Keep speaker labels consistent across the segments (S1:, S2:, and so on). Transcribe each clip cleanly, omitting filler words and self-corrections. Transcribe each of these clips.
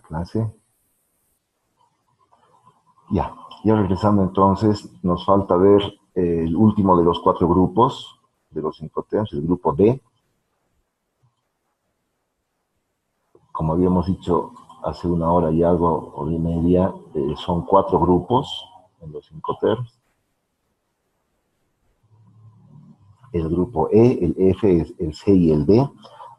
S1: clase. Ya regresando entonces, nos falta ver el último de los 4 grupos, de los Incoterms, el grupo D. Como habíamos dicho hace una hora y algo, hora y media, son 4 grupos en los Incoterms. El grupo E, el F, el C y el D.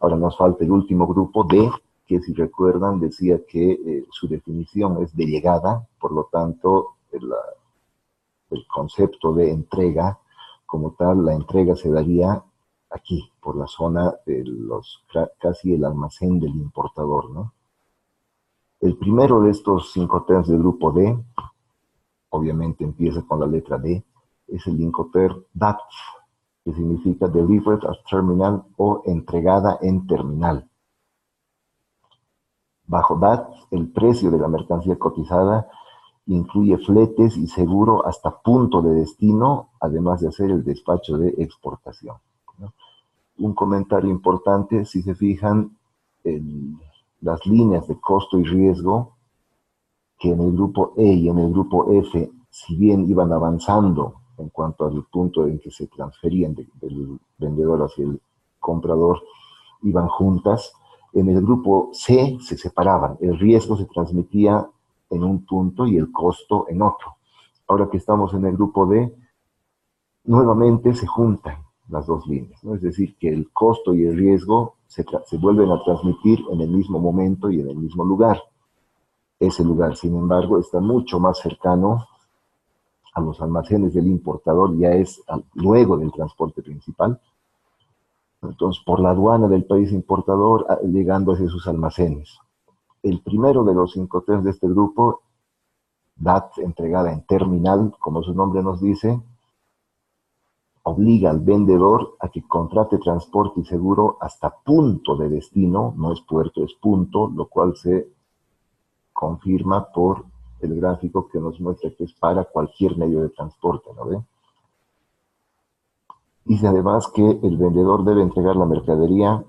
S1: Ahora nos falta el último grupo, D, que si recuerdan decía que su definición es de llegada, por lo tanto el concepto de entrega como tal, la entrega se daría aquí, por la zona de casi el almacén del importador, ¿no? El primero de estos 5 terms del grupo D, obviamente empieza con la letra D, es el Incoterm DAT, que significa Delivered at Terminal o entregada en terminal. Bajo DAT, el precio de la mercancía cotizada incluye fletes y seguro hasta punto de destino, además de hacer el despacho de exportación, ¿no? Un comentario importante, si se fijan, las líneas de costo y riesgo, que en el grupo E y en el grupo F, si bien iban avanzando en cuanto al punto en que se transferían del vendedor hacia el comprador, iban juntas, en el grupo C se separaban, el riesgo se transmitía en un punto y el costo en otro. Ahora que estamos en el grupo D, nuevamente se juntan las dos líneas, ¿no? Es decir, que el costo y el riesgo se vuelven a transmitir en el mismo momento y en el mismo lugar. Ese lugar, sin embargo, está mucho más cercano a los almacenes del importador, ya es luego del transporte principal. Entonces, por la aduana del país importador, llegando hacia sus almacenes. El primero de los Incoterms de este grupo, DAT entregada en terminal, como su nombre nos dice, obliga al vendedor a que contrate transporte y seguro hasta punto de destino, no es puerto, es punto, lo cual se confirma por el gráfico que nos muestra que es para cualquier medio de transporte, ¿no ve? Dice además que el vendedor debe entregar la mercadería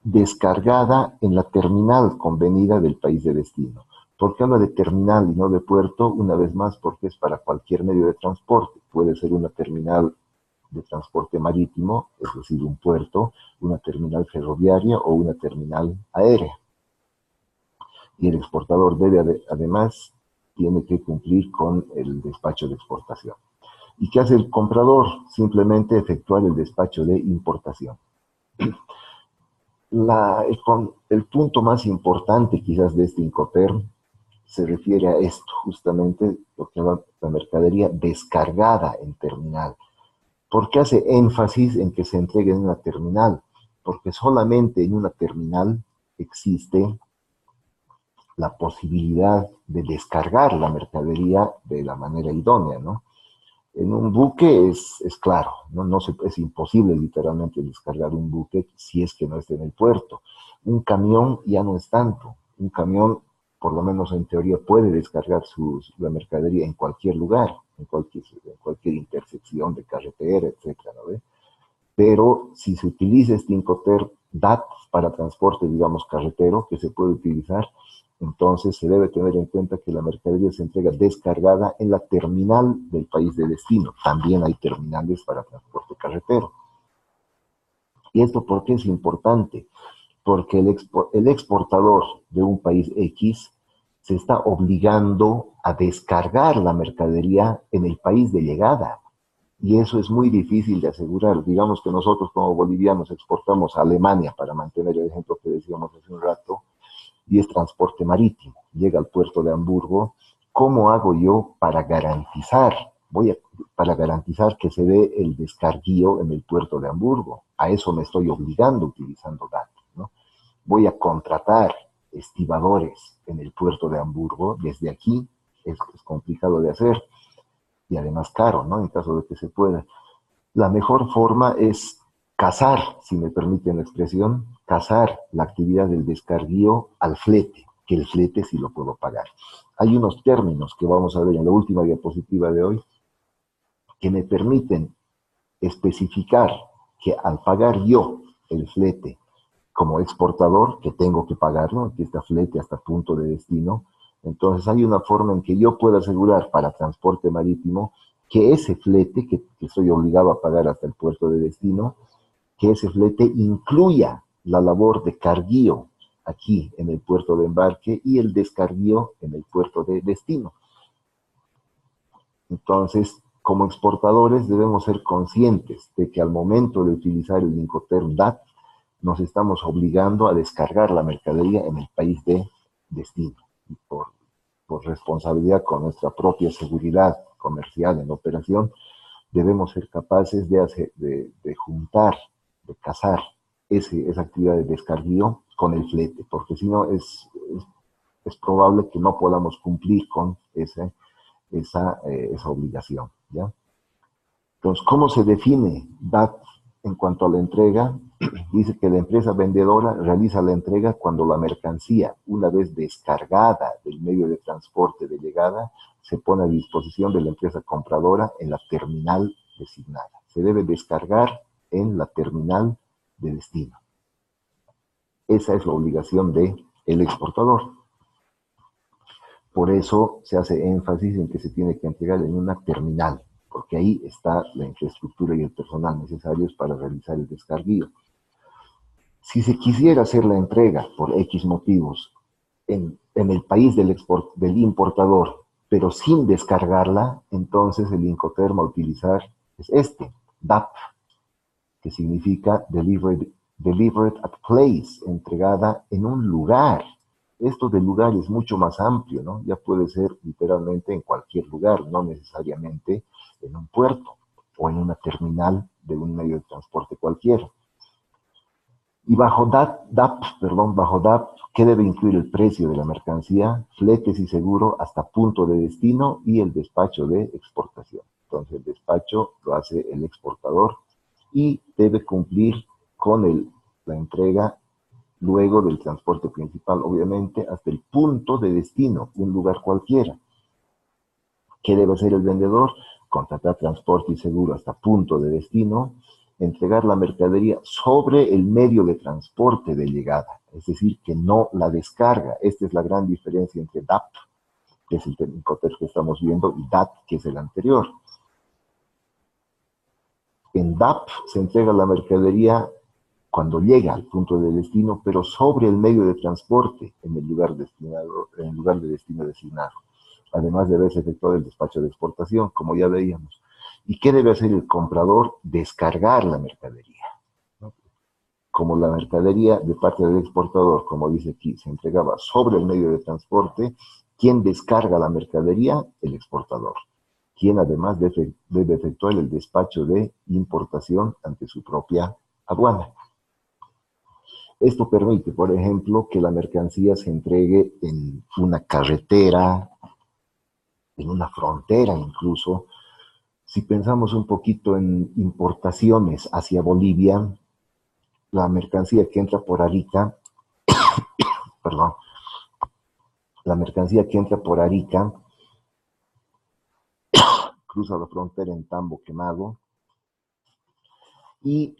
S1: descargada en la terminal convenida del país de destino. ¿Por qué habla de terminal y no de puerto? Una vez más, porque es para cualquier medio de transporte. Puede ser una terminal de transporte marítimo, es decir, un puerto, una terminal ferroviaria o una terminal aérea. Y el exportador debe, además, tiene que cumplir con el despacho de exportación. ¿Y qué hace el comprador? Simplemente efectuar el despacho de importación. El punto más importante quizás de este Incoterm se refiere a esto, justamente lo que llama la mercadería descargada en terminal. ¿Por qué hace énfasis en que se entregue en una terminal? Porque solamente en una terminal existe la posibilidad de descargar la mercadería de la manera idónea, ¿no? En un buque es claro, ¿no? Es imposible literalmente descargar un buque si es que no está en el puerto. Un camión ya no es tanto. Un camión, por lo menos en teoría, puede descargar la mercadería en cualquier lugar, en cualquier intersección de carretera, etcétera, ¿no ve? Pero si se utiliza este Incoterm DAT para transporte, digamos, carretero, que se puede utilizar, entonces se debe tener en cuenta que la mercadería se entrega descargada en la terminal del país de destino. También hay terminales para transporte carretero. ¿Y esto por qué es importante? Porque el exportador de un país X se está obligando a descargar la mercadería en el país de llegada. Y eso es muy difícil de asegurar. Digamos que nosotros como bolivianos exportamos a Alemania, para mantener el ejemplo que decíamos hace un rato, y es transporte marítimo. Llega al puerto de Hamburgo. ¿Cómo hago yo para garantizar? Para garantizar que se dé el descarguío en el puerto de Hamburgo. A eso me estoy obligando utilizando datos, ¿no? Voy a contratar estibadores en el puerto de Hamburgo. Desde aquí es complicado de hacer y además caro, ¿no? En caso de que se pueda. La mejor forma es casar, si me permiten la expresión, casar la actividad del descarguío al flete, que el flete sí lo puedo pagar. Hay unos términos que vamos a ver en la última diapositiva de hoy que me permiten especificar que al pagar yo el flete como exportador, que tengo que pagarlo, aquí está flete hasta punto de destino. Entonces hay una forma en que yo pueda asegurar para transporte marítimo que ese flete que estoy obligado a pagar hasta el puerto de destino, que ese flete incluya la labor de carguío aquí en el puerto de embarque y el descarguío en el puerto de destino. Entonces, como exportadores debemos ser conscientes de que al momento de utilizar el Incoterm DAT, nos estamos obligando a descargar la mercadería en el país de destino. Y por responsabilidad con nuestra propia seguridad comercial en operación, debemos ser capaces de juntar, de casar esa actividad de descarguío con el flete, porque si no es probable que no podamos cumplir con esa obligación, ¿ya? Entonces, ¿cómo se define DAT en cuanto a la entrega? Dice que la empresa vendedora realiza la entrega cuando la mercancía, una vez descargada del medio de transporte de llegada, se pone a disposición de la empresa compradora en la terminal designada. Se debe descargar en la terminal de destino. Esa es la obligación del exportador. Por eso se hace énfasis en que se tiene que entregar en una terminal, porque ahí está la infraestructura y el personal necesarios para realizar el descarguío. Si se quisiera hacer la entrega por X motivos en el país del importador, pero sin descargarla, entonces el Incoterm a utilizar es DAP, que significa Delivered at Place, entregada en un lugar. Esto de lugar es mucho más amplio, ¿no? Ya puede ser literalmente en cualquier lugar, no necesariamente en un puerto o en una terminal de un medio de transporte cualquiera. Y bajo DAP, ¿qué debe incluir el precio de la mercancía, fletes y seguro hasta punto de destino y el despacho de exportación? Entonces el despacho lo hace el exportador y debe cumplir con la entrega luego del transporte principal, obviamente, hasta el punto de destino, un lugar cualquiera. ¿Qué debe hacer el vendedor? Contratar transporte y seguro hasta punto de destino, entregar la mercadería sobre el medio de transporte de llegada, es decir, que no la descarga. Esta es la gran diferencia entre DAP, que es el Incoterm que estamos viendo, y DAT, que es el anterior. En DAP se entrega la mercadería cuando llega al punto de destino, pero sobre el medio de transporte en el lugar de destino designado. Además debe ser efectuado el despacho de exportación, como ya veíamos. ¿Y qué debe hacer el comprador? Descargar la mercadería, ¿no? Como la mercadería de parte del exportador, como dice aquí, se entregaba sobre el medio de transporte, ¿quién descarga la mercadería? El exportador, quien además debe efectuar el despacho de importación ante su propia aduana. Esto permite, por ejemplo, que la mercancía se entregue en una carretera, en una frontera incluso. Si pensamos un poquito en importaciones hacia Bolivia, la mercancía que entra por Arica, perdón, la mercancía que entra por Arica cruza la frontera en Tambo Quemado y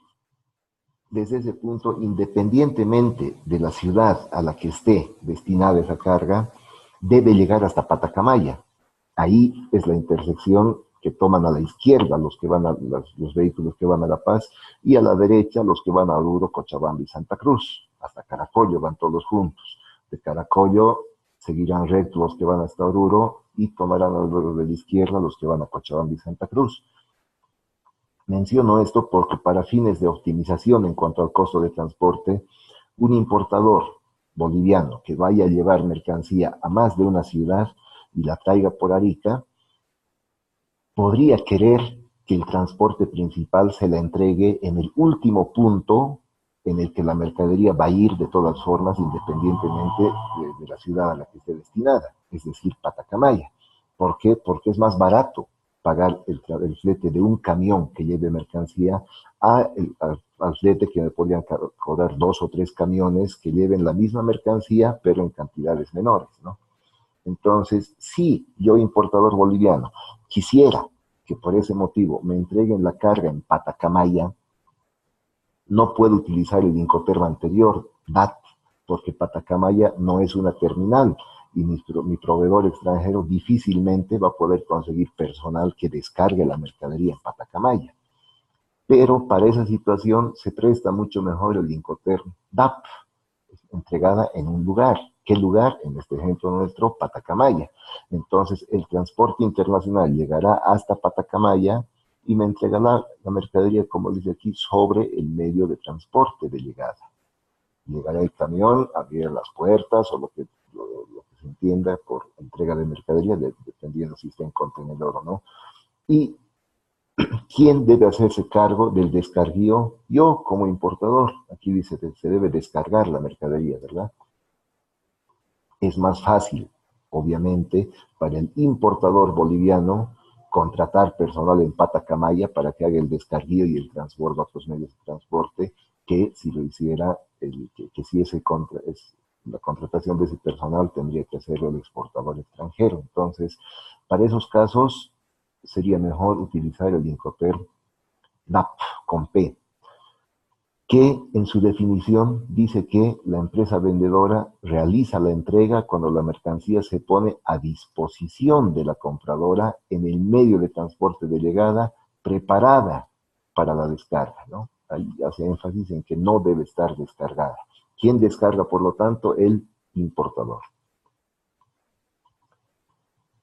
S1: desde ese punto, independientemente de la ciudad a la que esté destinada esa carga, debe llegar hasta Patacamaya. Ahí es la intersección que toman a la izquierda los vehículos que van a La Paz y a la derecha los que van a Oruro, Cochabamba y Santa Cruz. Hasta Caracollo van todos juntos. De Caracollo seguirán rectos los que van hasta Oruro y tomarán luego de la izquierda los que van a Cochabamba y Santa Cruz. Menciono esto porque para fines de optimización en cuanto al costo de transporte, un importador boliviano que vaya a llevar mercancía a más de una ciudad y la traiga por Arica, podría querer que el transporte principal se la entregue en el último punto en el que la mercadería va a ir de todas formas, independientemente de la ciudad a la que esté destinada, es decir, Patacamaya. ¿Por qué? Porque es más barato pagar el flete de un camión que lleve mercancía al flete que me podrían cobrar 2 o 3 camiones que lleven la misma mercancía, pero en cantidades menores, ¿no? Entonces, si yo, importador boliviano, quisiera que por ese motivo me entreguen la carga en Patacamaya, no puede utilizar el Incoterm anterior, DAT, porque Patacamaya no es una terminal y mi proveedor extranjero difícilmente va a poder conseguir personal que descargue la mercadería en Patacamaya. Pero para esa situación se presta mucho mejor el Incoterm DAP, entregada en un lugar. ¿Qué lugar? En este ejemplo nuestro, Patacamaya. Entonces, el transporte internacional llegará hasta Patacamaya y me entregará la mercadería, como dice aquí, sobre el medio de transporte de llegada. Llegará el camión, abrirá las puertas o lo que se entienda por entrega de mercadería, dependiendo si está en contenedor o no. Y ¿quién debe hacerse cargo del descarguío? Yo, como importador. Aquí dice que se debe descargar la mercadería, ¿verdad? Es más fácil, obviamente, para el importador boliviano contratar personal en Patacamaya para que haga el descarguío y el transbordo a otros medios de transporte, que si lo hiciera, que si la contratación de ese personal tendría que hacerlo el exportador extranjero. Entonces, para esos casos, sería mejor utilizar el Incoterm DAP con P, que en su definición dice que la empresa vendedora realiza la entrega cuando la mercancía se pone a disposición de la compradora en el medio de transporte de llegada preparada para la descarga, ¿no? Ahí hace énfasis en que no debe estar descargada. ¿Quién descarga, por lo tanto? El importador.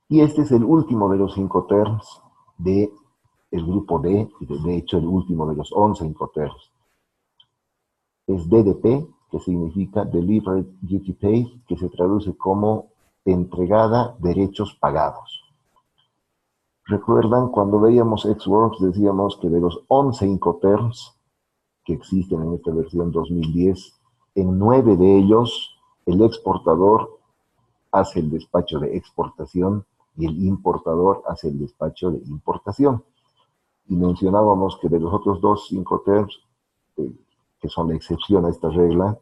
S1: Y este es el último de los Incoterms del grupo D, y de hecho el último de los 11 Incoterms. Es DDP, que significa Delivered Duty Paid, que se traduce como entregada derechos pagados. ¿Recuerdan cuando veíamos Ex-Works decíamos que de los 11 Incoterms que existen en esta versión 2010, en 9 de ellos el exportador hace el despacho de exportación y el importador hace el despacho de importación? Y mencionábamos que de los otros 2 Incoterms, que son la excepción a esta regla,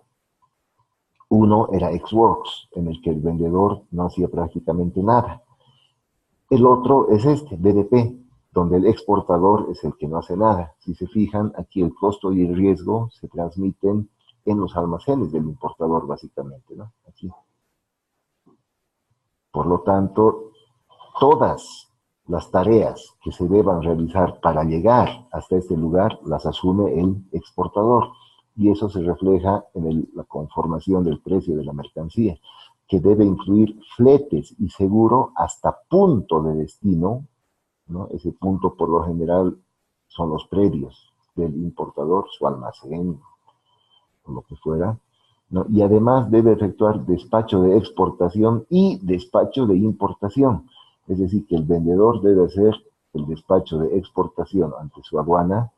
S1: uno era Ex-Works, en el que el vendedor no hacía prácticamente nada. El otro es este, BDP, donde el exportador es el que no hace nada. Si se fijan, aquí el costo y el riesgo se transmiten en los almacenes del importador, básicamente, ¿no? Aquí. Por lo tanto, todas las tareas que se deban realizar para llegar hasta este lugar las asume el exportador. Y eso se refleja en la conformación del precio de la mercancía, que debe incluir fletes y seguro hasta punto de destino, ¿no? Ese punto por lo general son los predios del importador, su almacén, o lo que fuera, ¿no? Y además debe efectuar despacho de exportación y despacho de importación. Es decir, que el vendedor debe hacer el despacho de exportación ante su aduana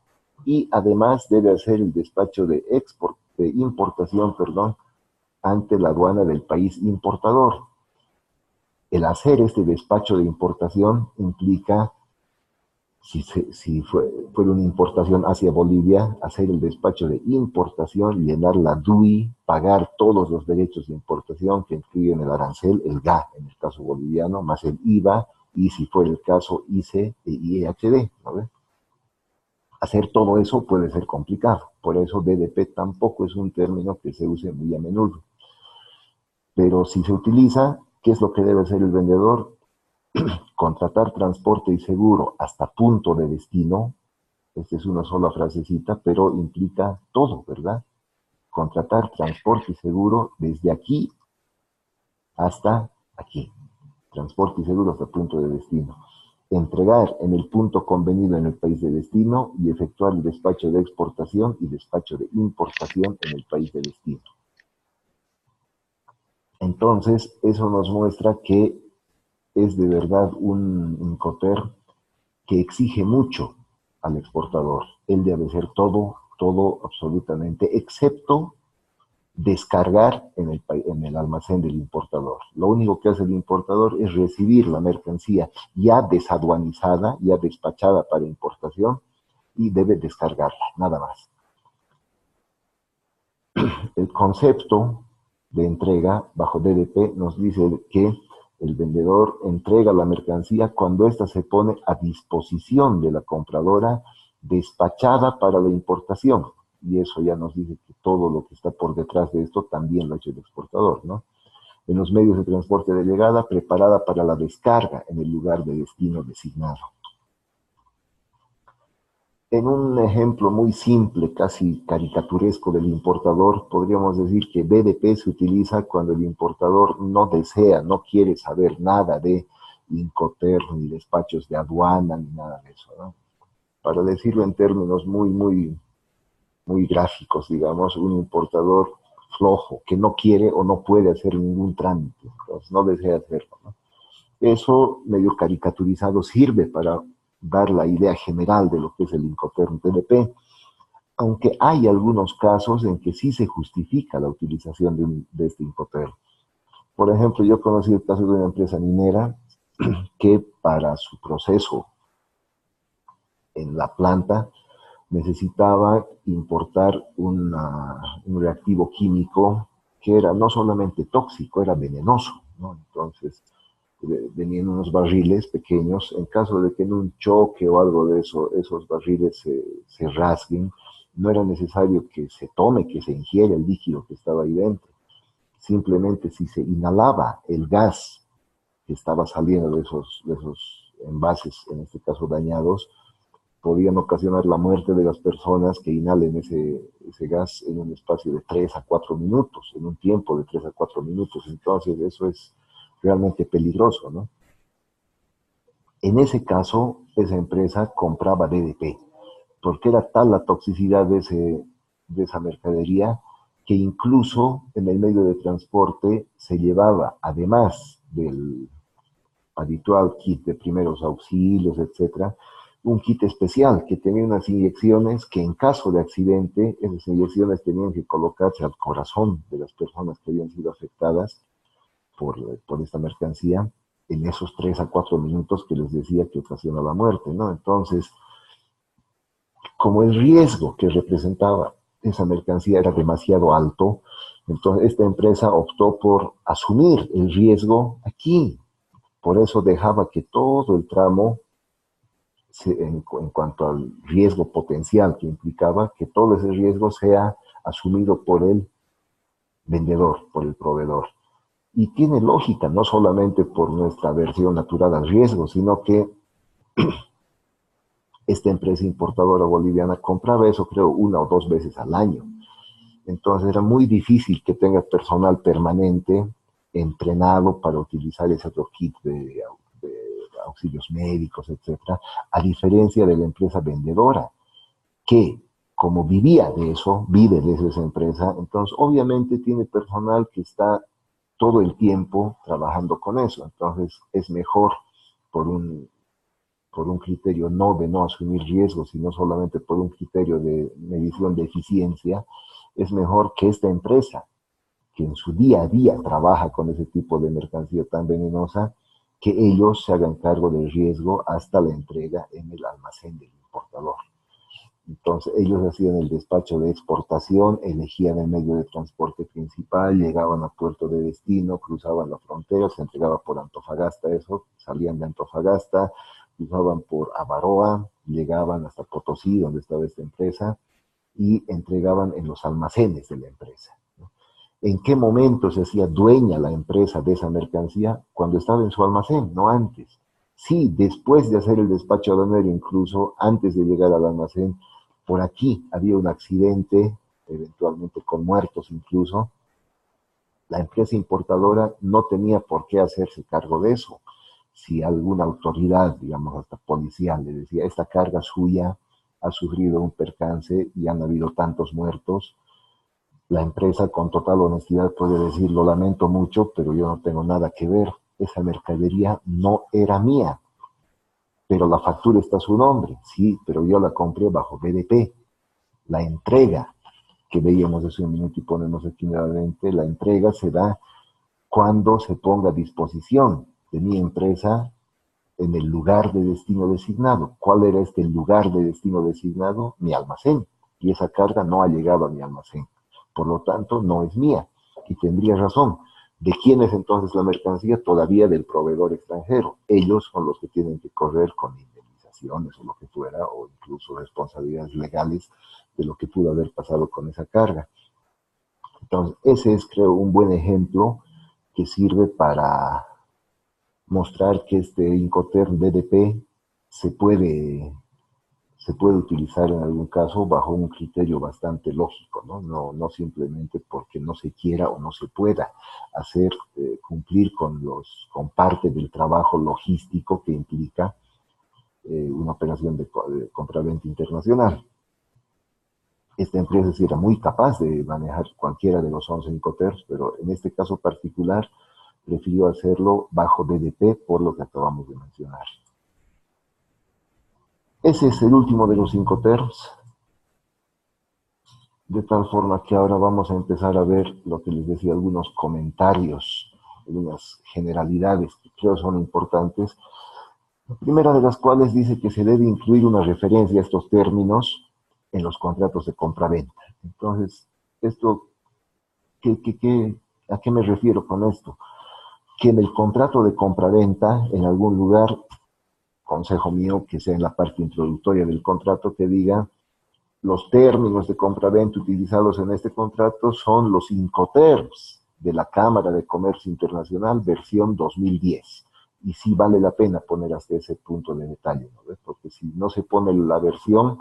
S1: y además debe hacer el despacho de importación, ante la aduana del país importador. El hacer este despacho de importación implica, si fuera una importación hacia Bolivia, hacer el despacho de importación, llenar la DUI, pagar todos los derechos de importación que incluyen el arancel, el GA en el caso boliviano, más el IVA, y si fuera el caso ICE e IEHD, ¿no? Hacer todo eso puede ser complicado, por eso DDP tampoco es un término que se use muy a menudo. Pero si se utiliza, ¿qué es lo que debe hacer el vendedor? Contratar transporte y seguro hasta punto de destino. Esta es una sola frasecita, pero implica todo, ¿verdad? Contratar transporte y seguro desde aquí hasta aquí. Transporte y seguro hasta punto de destino. Entregar en el punto convenido en el país de destino y efectuar el despacho de exportación y despacho de importación en el país de destino. Entonces, eso nos muestra que es de verdad un Incoterm que exige mucho al exportador. Él debe hacer todo absolutamente, excepto descargar en el almacén del importador. Lo único que hace el importador es recibir la mercancía ya desaduanizada, ya despachada para importación, y debe descargarla, nada más. El concepto de entrega bajo DDP nos dice que el vendedor entrega la mercancía cuando ésta se pone a disposición de la compradora, despachada para la importación. y eso ya nos dice que todo lo que está por detrás de esto también lo ha hecho el exportador, ¿no? En los medios de transporte de llegada, preparada para la descarga en el lugar de destino designado. En un ejemplo muy simple, casi caricaturesco del importador, podríamos decir que BDP se utiliza cuando el importador no desea, no quiere saber nada de Incoterm, ni despachos de aduana, ni nada de eso, ¿no? Para decirlo en términos muy gráficos, digamos, un importador flojo, que no quiere o no puede hacer ningún trámite, entonces no desea hacerlo, ¿no? Eso, medio caricaturizado, sirve para dar la idea general de lo que es el Incoterm TDP, aunque hay algunos casos en que sí se justifica la utilización de este Incoterm. Por ejemplo, yo conocí el caso de una empresa minera que para su proceso en la planta necesitaba importar un reactivo químico que era no solamente tóxico, era venenoso, ¿no? Entonces, venían unos barriles pequeños, en caso de que en un choque o algo de eso, esos barriles se rasguen, no era necesario que se tome, que se ingiera el líquido que estaba ahí dentro. Simplemente si se inhalaba el gas que estaba saliendo de esos envases, en este caso dañados, podían ocasionar la muerte de las personas que inhalen ese gas en un espacio de 3 a 4 minutos, en un tiempo de 3 a 4 minutos. Entonces eso es realmente peligroso, ¿no? En ese caso, esa empresa compraba DDP, porque era tal la toxicidad de esa mercadería que incluso en el medio de transporte se llevaba, además del habitual kit de primeros auxilios, etcétera, un kit especial que tenía unas inyecciones que en caso de accidente, esas inyecciones tenían que colocarse al corazón de las personas que habían sido afectadas por esta mercancía en esos 3 a 4 minutos que les decía que ocasiona la muerte, ¿no? Entonces, como el riesgo que representaba esa mercancía era demasiado alto, entonces esta empresa optó por asumir el riesgo aquí. Por eso dejaba que todo el tramo, en cuanto al riesgo potencial que implicaba, que todo ese riesgo sea asumido por el vendedor, por el proveedor. Y tiene lógica, no solamente por nuestra aversión natural al riesgo, sino que esta empresa importadora boliviana compraba eso, creo, 1 o 2 veces al año. Entonces era muy difícil que tenga personal permanente entrenado para utilizar ese otro kit de auxilios médicos, etcétera, a diferencia de la empresa vendedora, que como vivía de eso, vive de esa empresa, entonces obviamente tiene personal que está todo el tiempo trabajando con eso. Entonces es mejor por un criterio no de no asumir riesgos, sino solamente por un criterio de medición de eficiencia, es mejor que esta empresa, que en su día a día trabaja con ese tipo de mercancía tan venenosa, que ellos se hagan cargo del riesgo hasta la entrega en el almacén del importador. Entonces ellos hacían el despacho de exportación, elegían el medio de transporte principal, llegaban a puerto de destino, cruzaban la frontera, se entregaba por Antofagasta eso, salían de Antofagasta, cruzaban por Avaroa, llegaban hasta Potosí, donde estaba esta empresa, y entregaban en los almacenes de la empresa. ¿En qué momento se hacía dueña la empresa de esa mercancía? Cuando estaba en su almacén, no antes. Sí, después de hacer el despacho aduanero, incluso antes de llegar al almacén, por aquí había un accidente, eventualmente con muertos incluso. La empresa importadora no tenía por qué hacerse cargo de eso. Si alguna autoridad, digamos hasta policial, le decía, esta carga suya ha sufrido un percance y han habido tantos muertos, la empresa con total honestidad puede decir, lo lamento mucho, pero yo no tengo nada que ver. Esa mercadería no era mía, pero la factura está a su nombre. Sí, pero yo la compré bajo BDP. La entrega, que veíamos hace un minuto y ponemos aquí nuevamente, la entrega se da cuando se ponga a disposición de mi empresa en el lugar de destino designado. ¿Cuál era este lugar de destino designado? Mi almacén. Y esa carga no ha llegado a mi almacén. Por lo tanto, no es mía. Y tendría razón. ¿De quién es entonces la mercancía? Todavía del proveedor extranjero. Ellos son los que tienen que correr con indemnización. sanciones o lo que fuera, o incluso responsabilidades legales de lo que pudo haber pasado con esa carga. Entonces, ese es, creo, un buen ejemplo que sirve para mostrar que este Incoterm DDP se puede utilizar en algún caso bajo un criterio bastante lógico, ¿no? No simplemente porque no se quiera o no se pueda hacer cumplir con parte del trabajo logístico que implica una operación de compraventa internacional. Esta empresa sí era muy capaz de manejar cualquiera de los 11 Incoterms, pero en este caso particular prefirió hacerlo bajo DDP por lo que acabamos de mencionar. Ese es el último de los Incoterms, de tal forma que ahora vamos a empezar a ver lo que les decía, algunos comentarios, algunas generalidades que creo son importantes. La primera de las cuales dice que se debe incluir una referencia a estos términos en los contratos de compraventa. Entonces, esto, ¿a qué me refiero con esto? Que en el contrato de compraventa, en algún lugar, consejo mío, que sea en la parte introductoria del contrato, que diga los términos de compraventa utilizados en este contrato son los Incoterms de la Cámara de Comercio Internacional, versión 2010. Y sí vale la pena poner hasta ese punto de detalle, ¿no? Porque si no se pone la versión,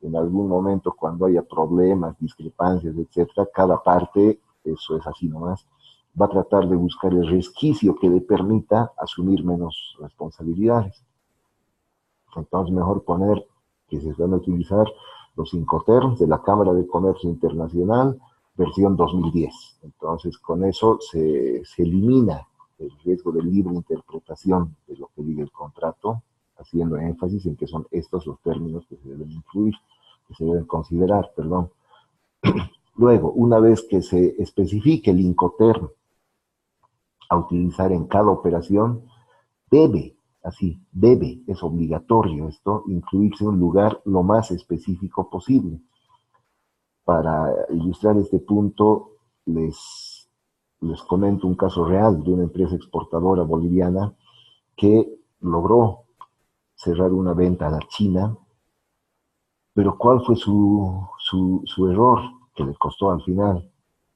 S1: en algún momento cuando haya problemas, discrepancias, etcétera, cada parte, eso es así nomás, va a tratar de buscar el resquicio que le permita asumir menos responsabilidades. Entonces, mejor poner que se van a utilizar los Incoterms de la Cámara de Comercio Internacional, versión 2010. Entonces, con eso se elimina el riesgo de libre interpretación de lo que diga el contrato, haciendo énfasis en que son estos los términos que se deben incluir, que se deben considerar, perdón. Luego, una vez que se especifique el Incoterm a utilizar en cada operación, debe, es obligatorio esto, incluirse un lugar lo más específico posible. Para ilustrar este punto, les comento un caso real de una empresa exportadora boliviana que logró cerrar una venta a la China, pero ¿cuál fue su error que le costó al final?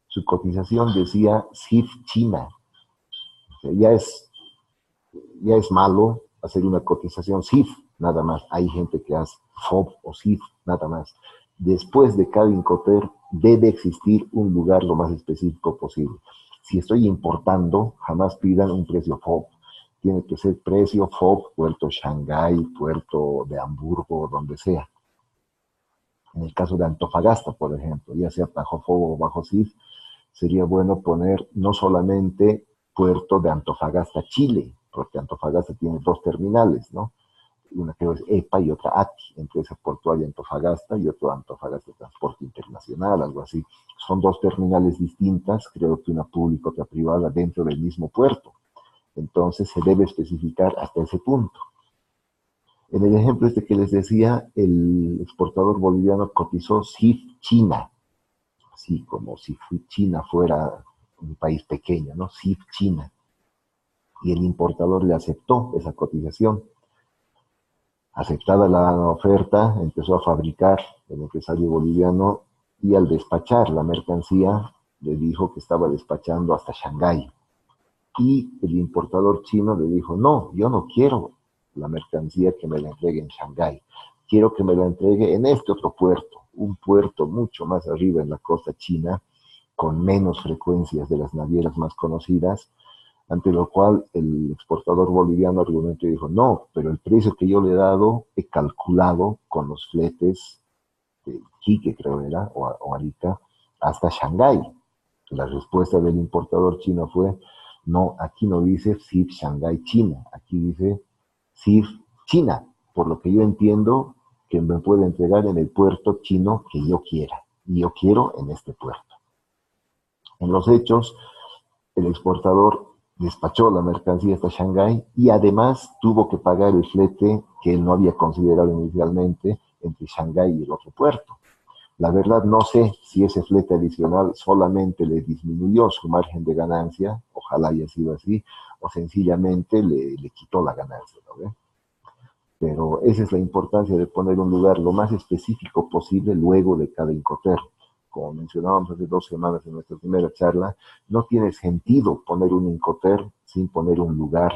S1: Su cotización decía CIF China. O sea, ya es malo hacer una cotización CIF, nada más. Hay gente que hace FOB o CIF, nada más. Después de cada Incoterm debe existir un lugar lo más específico posible. Si estoy importando, jamás pidan un precio FOB. Tiene que ser precio FOB, puerto Shanghái, puerto de Hamburgo, donde sea. En el caso de Antofagasta, por ejemplo, ya sea bajo FOB o bajo CIF, sería bueno poner no solamente puerto de Antofagasta, Chile, porque Antofagasta tiene dos terminales, ¿no? Una que es EPA y otra ATI, Empresa Portuaria Antofagasta, y otro Antofagasta Transporte Internacional, algo así. Son dos terminales distintas, creo que una pública, otra privada, dentro del mismo puerto. Entonces se debe especificar hasta ese punto. En el ejemplo este que les decía, el exportador boliviano cotizó CIF China, así como si China fuera un país pequeño, ¿no? CIF China. Y el importador le aceptó esa cotización. Aceptada la oferta, empezó a fabricar el empresario boliviano y al despachar la mercancía le dijo que estaba despachando hasta Shanghái. Y el importador chino le dijo, no, yo no quiero la mercancía que me la entregue en Shanghái. Quiero que me la entregue en este otro puerto, un puerto mucho más arriba en la costa china, con menos frecuencias de las navieras más conocidas, ante lo cual el exportador boliviano argumentó y dijo, no, pero el precio que yo le he dado, he calculado con los fletes de Iquique, creo era, o Arica, hasta Shanghái. La respuesta del importador chino fue, no, aquí no dice CIF Shanghái China, aquí dice CIF China, por lo que yo entiendo que me puede entregar en el puerto chino que yo quiera, y yo quiero en este puerto. En los hechos, el exportador despachó la mercancía hasta Shanghái y además tuvo que pagar el flete que él no había considerado inicialmente entre Shanghái y el otro puerto. La verdad no sé si ese flete adicional solamente le disminuyó su margen de ganancia, ojalá haya sido así, o sencillamente le quitó la ganancia, ¿no ve? Pero esa es la importancia de poner un lugar lo más específico posible luego de cada Incoterm. Como mencionábamos hace 2 semanas en nuestra primera charla, no tiene sentido poner un Incoterm sin poner un lugar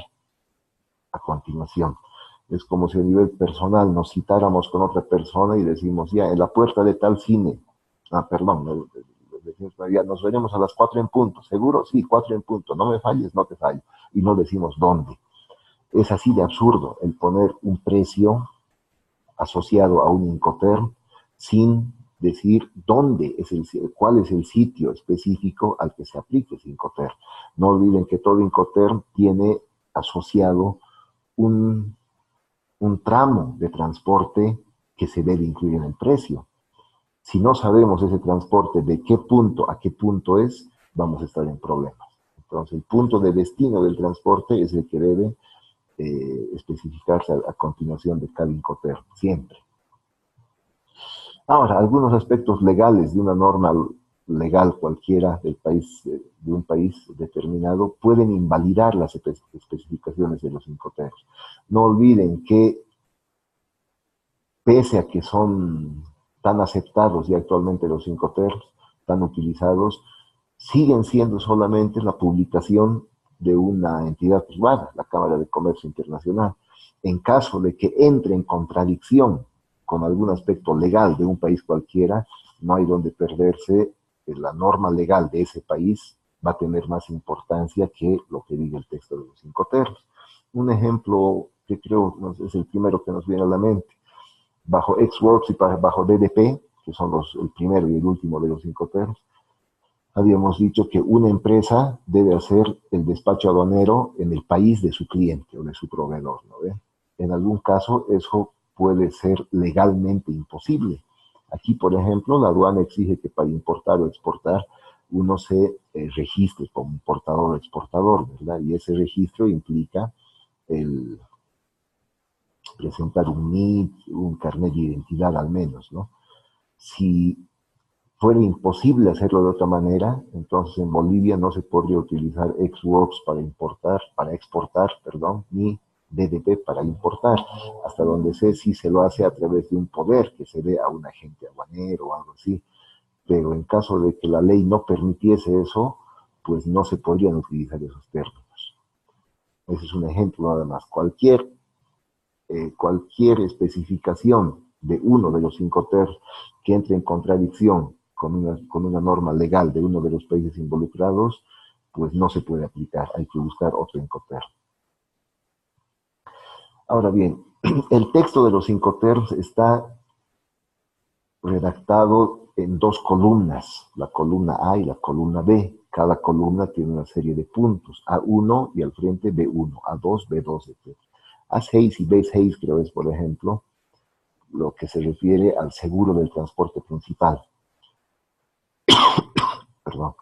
S1: a continuación. Es como si a nivel personal nos citáramos con otra persona y decimos, ya, en la puerta de tal cine, perdón, decimos, ya nos veremos a las 4 en punto, ¿seguro? Sí, 4 en punto, no me falles, no te fallo. Y no decimos dónde. Es así de absurdo el poner un precio asociado a un Incoterm sin decir cuál es el sitio específico al que se aplique ese Incoterm. No olviden que todo Incoterm tiene asociado un, un tramo de transporte que se debe incluir en el precio. Si no sabemos ese transporte de qué punto a qué punto es, vamos a estar en problemas. Entonces, el punto de destino del transporte es el que debe especificarse a continuación de cada Incoterm, siempre. Ahora, algunos aspectos legales de una norma legal cualquiera del país, de un país determinado, pueden invalidar las especificaciones de los Incoterms. No olviden que, pese a que son tan aceptados ya actualmente los Incoterms, tan utilizados, siguen siendo solamente la publicación de una entidad privada, la Cámara de Comercio Internacional. En caso de que entre en contradicción con algún aspecto legal de un país cualquiera, no hay donde perderse, la norma legal de ese país va a tener más importancia que lo que diga el texto de los Incoterms. Un ejemplo que creo es el primero que nos viene a la mente, bajo Ex-Works y bajo DDP, que son el primero y el último de los Incoterms, habíamos dicho que una empresa debe hacer el despacho aduanero en el país de su cliente o de su proveedor, ¿no ve? En algún caso eso puede ser legalmente imposible. Aquí, por ejemplo, la aduana exige que para importar o exportar uno se registre como importador o exportador, ¿verdad? Y ese registro implica el presentar un NIT, un carnet de identidad al menos, ¿no? Si fuera imposible hacerlo de otra manera, entonces en Bolivia no se podría utilizar Ex-Works para exportar, ni DDP para importar. Hasta donde sé, sí se lo hace a través de un poder que se dé a un agente aduanero o algo así. Pero en caso de que la ley no permitiese eso, pues no se podrían utilizar esos términos. Ese es un ejemplo nada más. Cualquier especificación de uno de los Incoterms que entre en contradicción con una norma legal de uno de los países involucrados, pues no se puede aplicar, hay que buscar otro Incoterm. Ahora bien, el texto de los Incoterms está redactado en 2 columnas, la columna A y la columna B. Cada columna tiene una serie de puntos, A1 y al frente B1, A2, B2, etc. A6 y B6 creo es, por ejemplo, lo que se refiere al seguro del transporte principal. Perdón.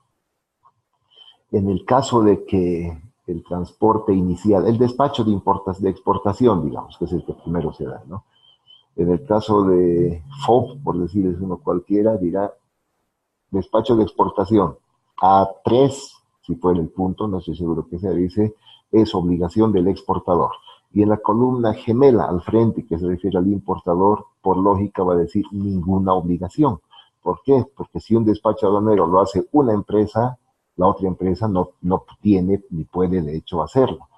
S1: En el caso de que el transporte inicial, el despacho de exportación, digamos, que es el que primero se da, ¿no? En el caso de FOB, por decirles uno cualquiera, dirá despacho de exportación. A3, si fuera el punto, no estoy seguro que sea, dice, es obligación del exportador. Y en la columna gemela al frente, que se refiere al importador, por lógica va a decir ninguna obligación. ¿Por qué? Porque si un despacho aduanero lo hace una empresa, la otra empresa no tiene ni puede de hecho hacerlo.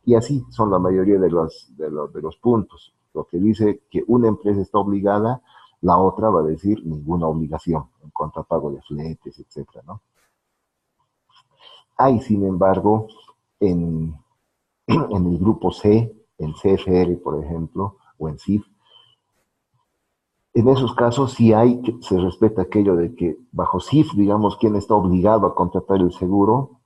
S1: Y así son la mayoría de los puntos. Lo que dice que una empresa está obligada, la otra va a decir ninguna obligación en cuanto a pago de fletes, etcétera, ¿no? Hay, sin embargo, en el grupo C, en CFR, por ejemplo, o en CIF, en esos casos sí se respeta aquello de que bajo CIF, digamos, quien está obligado a contratar el seguro,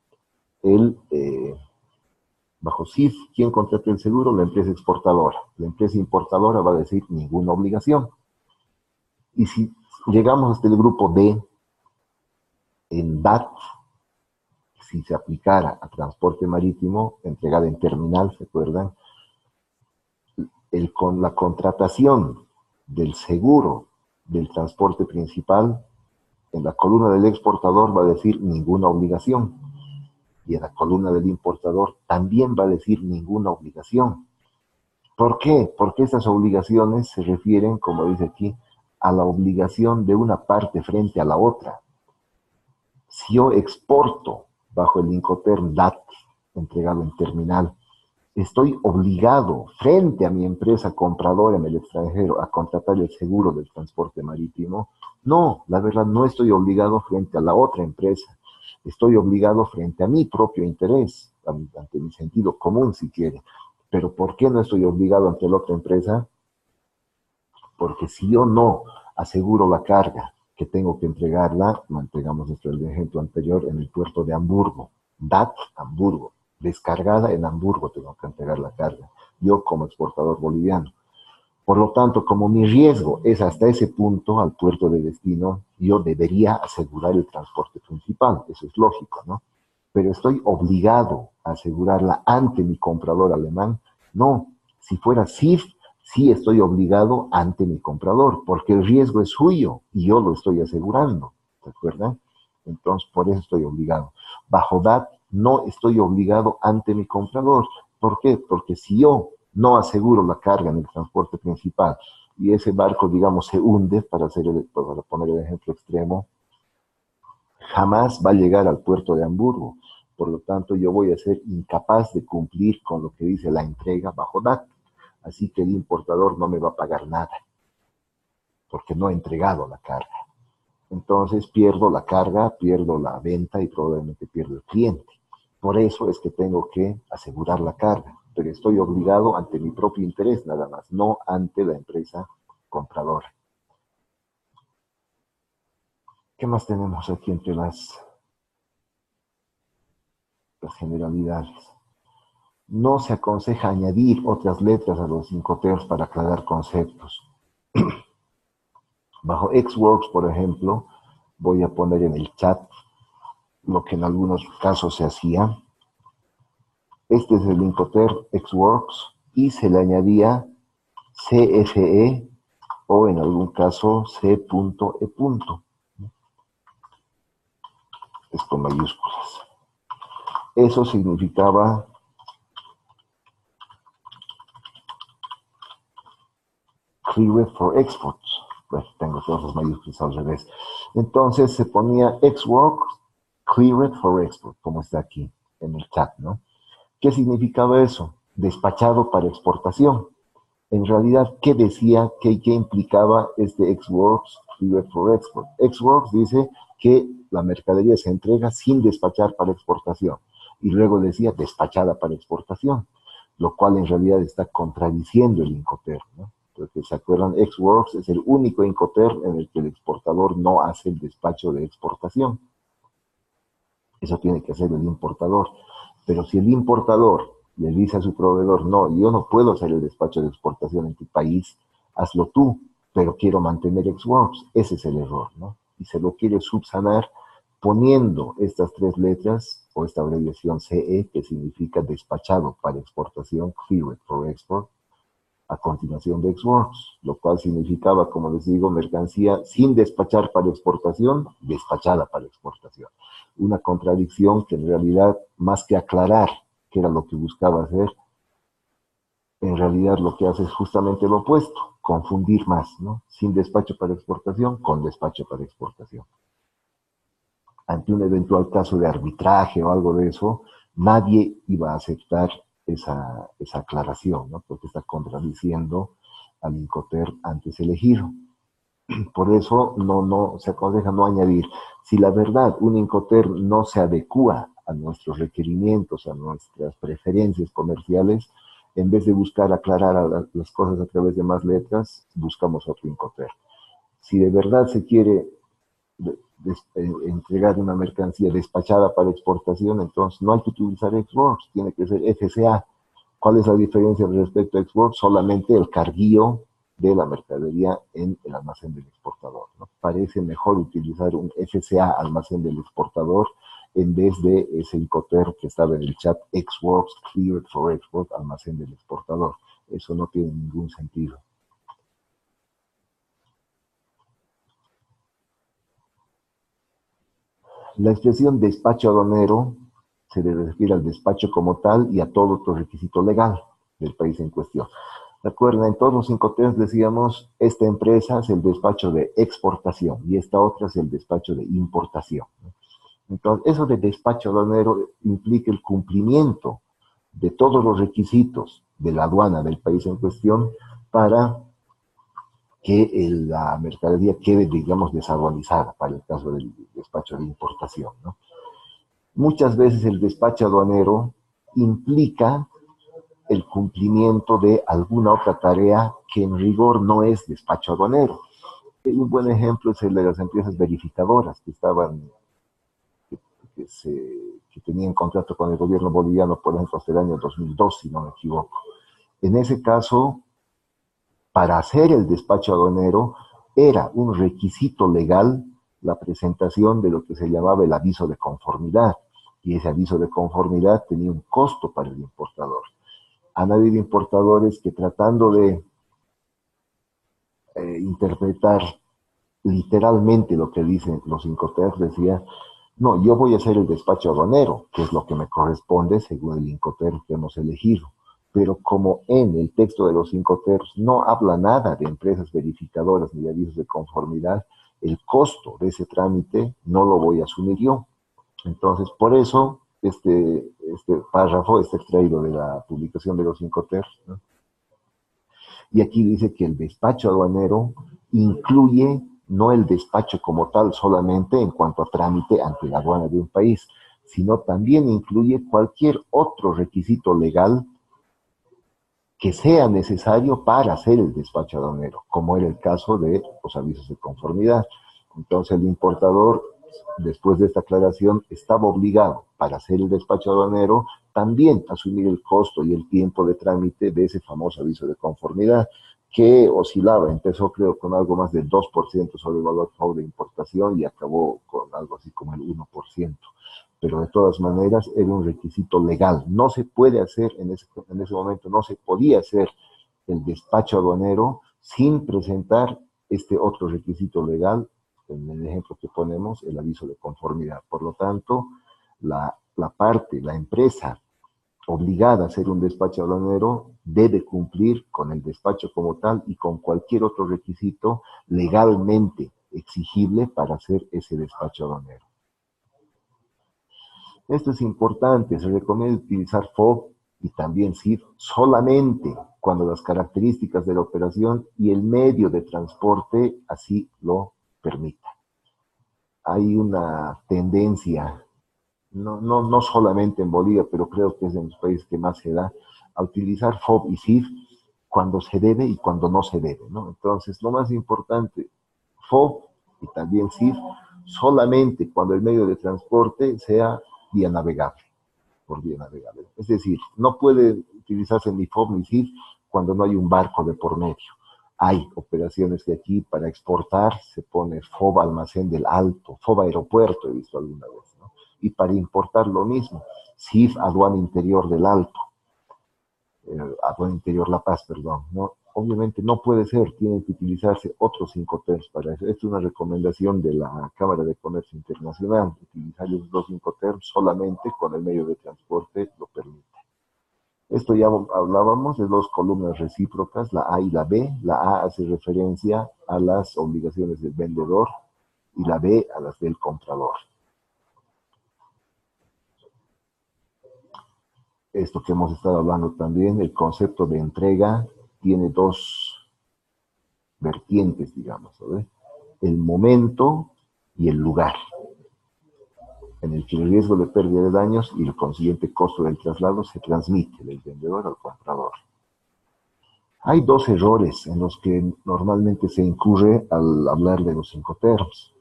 S1: bajo CIF, ¿quién contrata el seguro? La empresa exportadora. La empresa importadora va a decir ninguna obligación. Y si llegamos hasta el grupo D, en DAT, si se aplicara a transporte marítimo, entregada en terminal, ¿se acuerdan? Con la contratación del seguro del transporte principal, en la columna del exportador va a decir ninguna obligación. Y en la columna del importador también va a decir ninguna obligación. ¿Por qué? Porque estas obligaciones se refieren, como dice aquí, a la obligación de una parte frente a la otra. Si yo exporto bajo el Incoterm DAT entregado en terminal, estoy obligado frente a mi empresa compradora en el extranjero a contratar el seguro del transporte marítimo. No, la verdad no estoy obligado frente a la otra empresa. Estoy obligado frente a mi propio interés, ante mi sentido común si quiere. Pero ¿por qué no estoy obligado ante la otra empresa? Porque si yo no aseguro la carga que tengo que entregarla, mantengamos el ejemplo anterior, en el puerto de Hamburgo, DAT Hamburgo, descargada en Hamburgo tengo que entregar la carga, yo como exportador boliviano. Por lo tanto, como mi riesgo es hasta ese punto, al puerto de destino, yo debería asegurar el transporte principal, eso es lógico, ¿no? Pero estoy obligado a asegurarla ante mi comprador alemán. No, si fuera CIF, sí estoy obligado ante mi comprador, porque el riesgo es suyo y yo lo estoy asegurando, ¿se acuerdan? Entonces, por eso estoy obligado. Bajo DAT, no estoy obligado ante mi comprador. ¿Por qué? Porque si yo no aseguro la carga en el transporte principal y ese barco, digamos, se hunde, para poner el ejemplo extremo, jamás va a llegar al puerto de Hamburgo. Por lo tanto, yo voy a ser incapaz de cumplir con lo que dice la entrega bajo DAT. Así que el importador no me va a pagar nada, porque no he entregado la carga. Entonces pierdo la carga, pierdo la venta y probablemente pierdo el cliente. Por eso es que tengo que asegurar la carga, pero estoy obligado ante mi propio interés nada más, no ante la empresa compradora. ¿Qué más tenemos aquí entre las generalidades? No se aconseja añadir otras letras a los Incoterms para aclarar conceptos. Bajo Xworks, por ejemplo, voy a poner en el chat lo que en algunos casos se hacía. Este es el Incoterm Xworks y se le añadía CFE o en algún caso C.E. Es con mayúsculas. Eso significaba Cleared for Exports. Bueno, tengo todas las mayúsculas al revés. Entonces se ponía Xworks Cleared for Export, como está aquí en el chat, ¿no? ¿Qué significaba eso? Despachado para exportación. En realidad, ¿qué decía, qué implicaba este Xworks Cleared for Export? Xworks dice que la mercadería se entrega sin despachar para exportación. Y luego decía despachada para exportación, lo cual en realidad está contradiciendo el Incoterm, ¿no? Porque se acuerdan, Xworks es el único Incoterm en el que el exportador no hace el despacho de exportación. Eso tiene que hacer el importador. Pero si el importador le dice a su proveedor, no, yo no puedo hacer el despacho de exportación en tu país, hazlo tú, pero quiero mantener Xworks. Ese es el error, ¿no? Y se lo quiere subsanar poniendo estas tres letras o esta abreviación CE, que significa despachado para exportación, cleared for export, a continuación de Xworks, lo cual significaba, como les digo, mercancía sin despachar para exportación, despachada para exportación. Una contradicción que en realidad, más que aclarar qué era lo que buscaba hacer, en realidad lo que hace es justamente lo opuesto, confundir más, ¿no? Sin despacho para exportación, con despacho para exportación. Ante un eventual caso de arbitraje o algo de eso, nadie iba a aceptar esa aclaración, ¿no? Porque está contradiciendo al Incoterm antes elegido. Por eso no se aconseja no añadir. Si la verdad un Incoterm no se adecua a nuestros requerimientos, a nuestras preferencias comerciales, en vez de buscar aclarar las cosas a través de más letras, buscamos otro Incoterm. Si de verdad se quiere entregar una mercancía despachada para exportación, entonces no hay que utilizar Xworks, tiene que ser FCA. ¿Cuál es la diferencia respecto a Xworks? Solamente el carguío de la mercadería en el almacén del exportador, ¿no? Parece mejor utilizar un FCA almacén del exportador en vez de ese Incoterm que estaba en el chat, Xworks Cleared for Export, almacén del exportador. Eso no tiene ningún sentido. La expresión despacho aduanero se refiere al despacho como tal y a todo otro requisito legal del país en cuestión. Recuerden, en todos los Incoterms decíamos, esta empresa es el despacho de exportación y esta otra es el despacho de importación, ¿no? Entonces, eso de despacho aduanero implica el cumplimiento de todos los requisitos de la aduana del país en cuestión para que la mercadería quede, digamos, desaduanizada para el caso del despacho de importación, ¿no? Muchas veces el despacho aduanero implica el cumplimiento de alguna otra tarea que en rigor no es despacho aduanero. Un buen ejemplo es el de las empresas verificadoras que, que tenían contrato con el gobierno boliviano, por ejemplo, hasta el año 2002, si no me equivoco. En ese caso, para hacer el despacho aduanero, era un requisito legal la presentación de lo que se llamaba el aviso de conformidad, y ese aviso de conformidad tenía un costo para el importador. Han habido importadores que tratando de interpretar literalmente lo que dicen los Incoterms decía, no, yo voy a hacer el despacho aduanero, que es lo que me corresponde según el Incoterm que hemos elegido. Pero como en el texto de los Incoterms no habla nada de empresas verificadoras ni de avisos de conformidad, el costo de ese trámite no lo voy a asumir yo. Entonces, por eso este párrafo está extraído de la publicación de los Incoterms, ¿no? Y aquí dice que el despacho aduanero incluye no el despacho como tal solamente en cuanto a trámite ante la aduana de un país, sino también incluye cualquier otro requisito legal que sea necesario para hacer el despacho aduanero, como era el caso de los avisos de conformidad. Entonces el importador, después de esta aclaración, estaba obligado para hacer el despacho aduanero también asumir el costo y el tiempo de trámite de ese famoso aviso de conformidad, que oscilaba, empezó creo con algo más del 2% sobre el valor FOB de importación y acabó con algo así como el 1%. Pero de todas maneras era un requisito legal. No se puede hacer en ese momento, no se podía hacer el despacho aduanero sin presentar este otro requisito legal, en el ejemplo que ponemos, el aviso de conformidad. Por lo tanto, la empresa obligada a hacer un despacho aduanero debe cumplir con el despacho como tal y con cualquier otro requisito legalmente exigible para hacer ese despacho aduanero. Esto es importante, se recomienda utilizar FOB y también CIF solamente cuando las características de la operación y el medio de transporte así lo permitan. Hay una tendencia, no solamente en Bolivia, pero creo que es en los países que más se da, a utilizar FOB y CIF cuando se debe y cuando no se debe, ¿no? Entonces, lo más importante, FOB y también CIF, solamente cuando el medio de transporte sea vía navegable, por vía navegable. Es decir, no puede utilizarse ni FOB ni CIF cuando no hay un barco de por medio. Hay operaciones que aquí para exportar se pone FOB almacén del Alto, FOB aeropuerto, he visto alguna vez, ¿no? Y para importar lo mismo, CIF aduana interior del Alto, aduana interior La Paz, perdón, ¿no? Obviamente no puede ser, tienen que utilizarse otros Incoterms para eso. Esta es una recomendación de la Cámara de Comercio Internacional, utilizar los dos Incoterms solamente cuando el medio de transporte lo permite. Esto ya hablábamos de dos columnas recíprocas, la A y la B. La A hace referencia a las obligaciones del vendedor y la B a las del comprador. Esto que hemos estado hablando también, el concepto de entrega tiene dos vertientes, digamos, ¿sabes? El momento y el lugar, en el que el riesgo de pérdida de daños y el consiguiente costo del traslado se transmite del vendedor al comprador. Hay dos errores en los que normalmente se incurre al hablar de los Incoterms.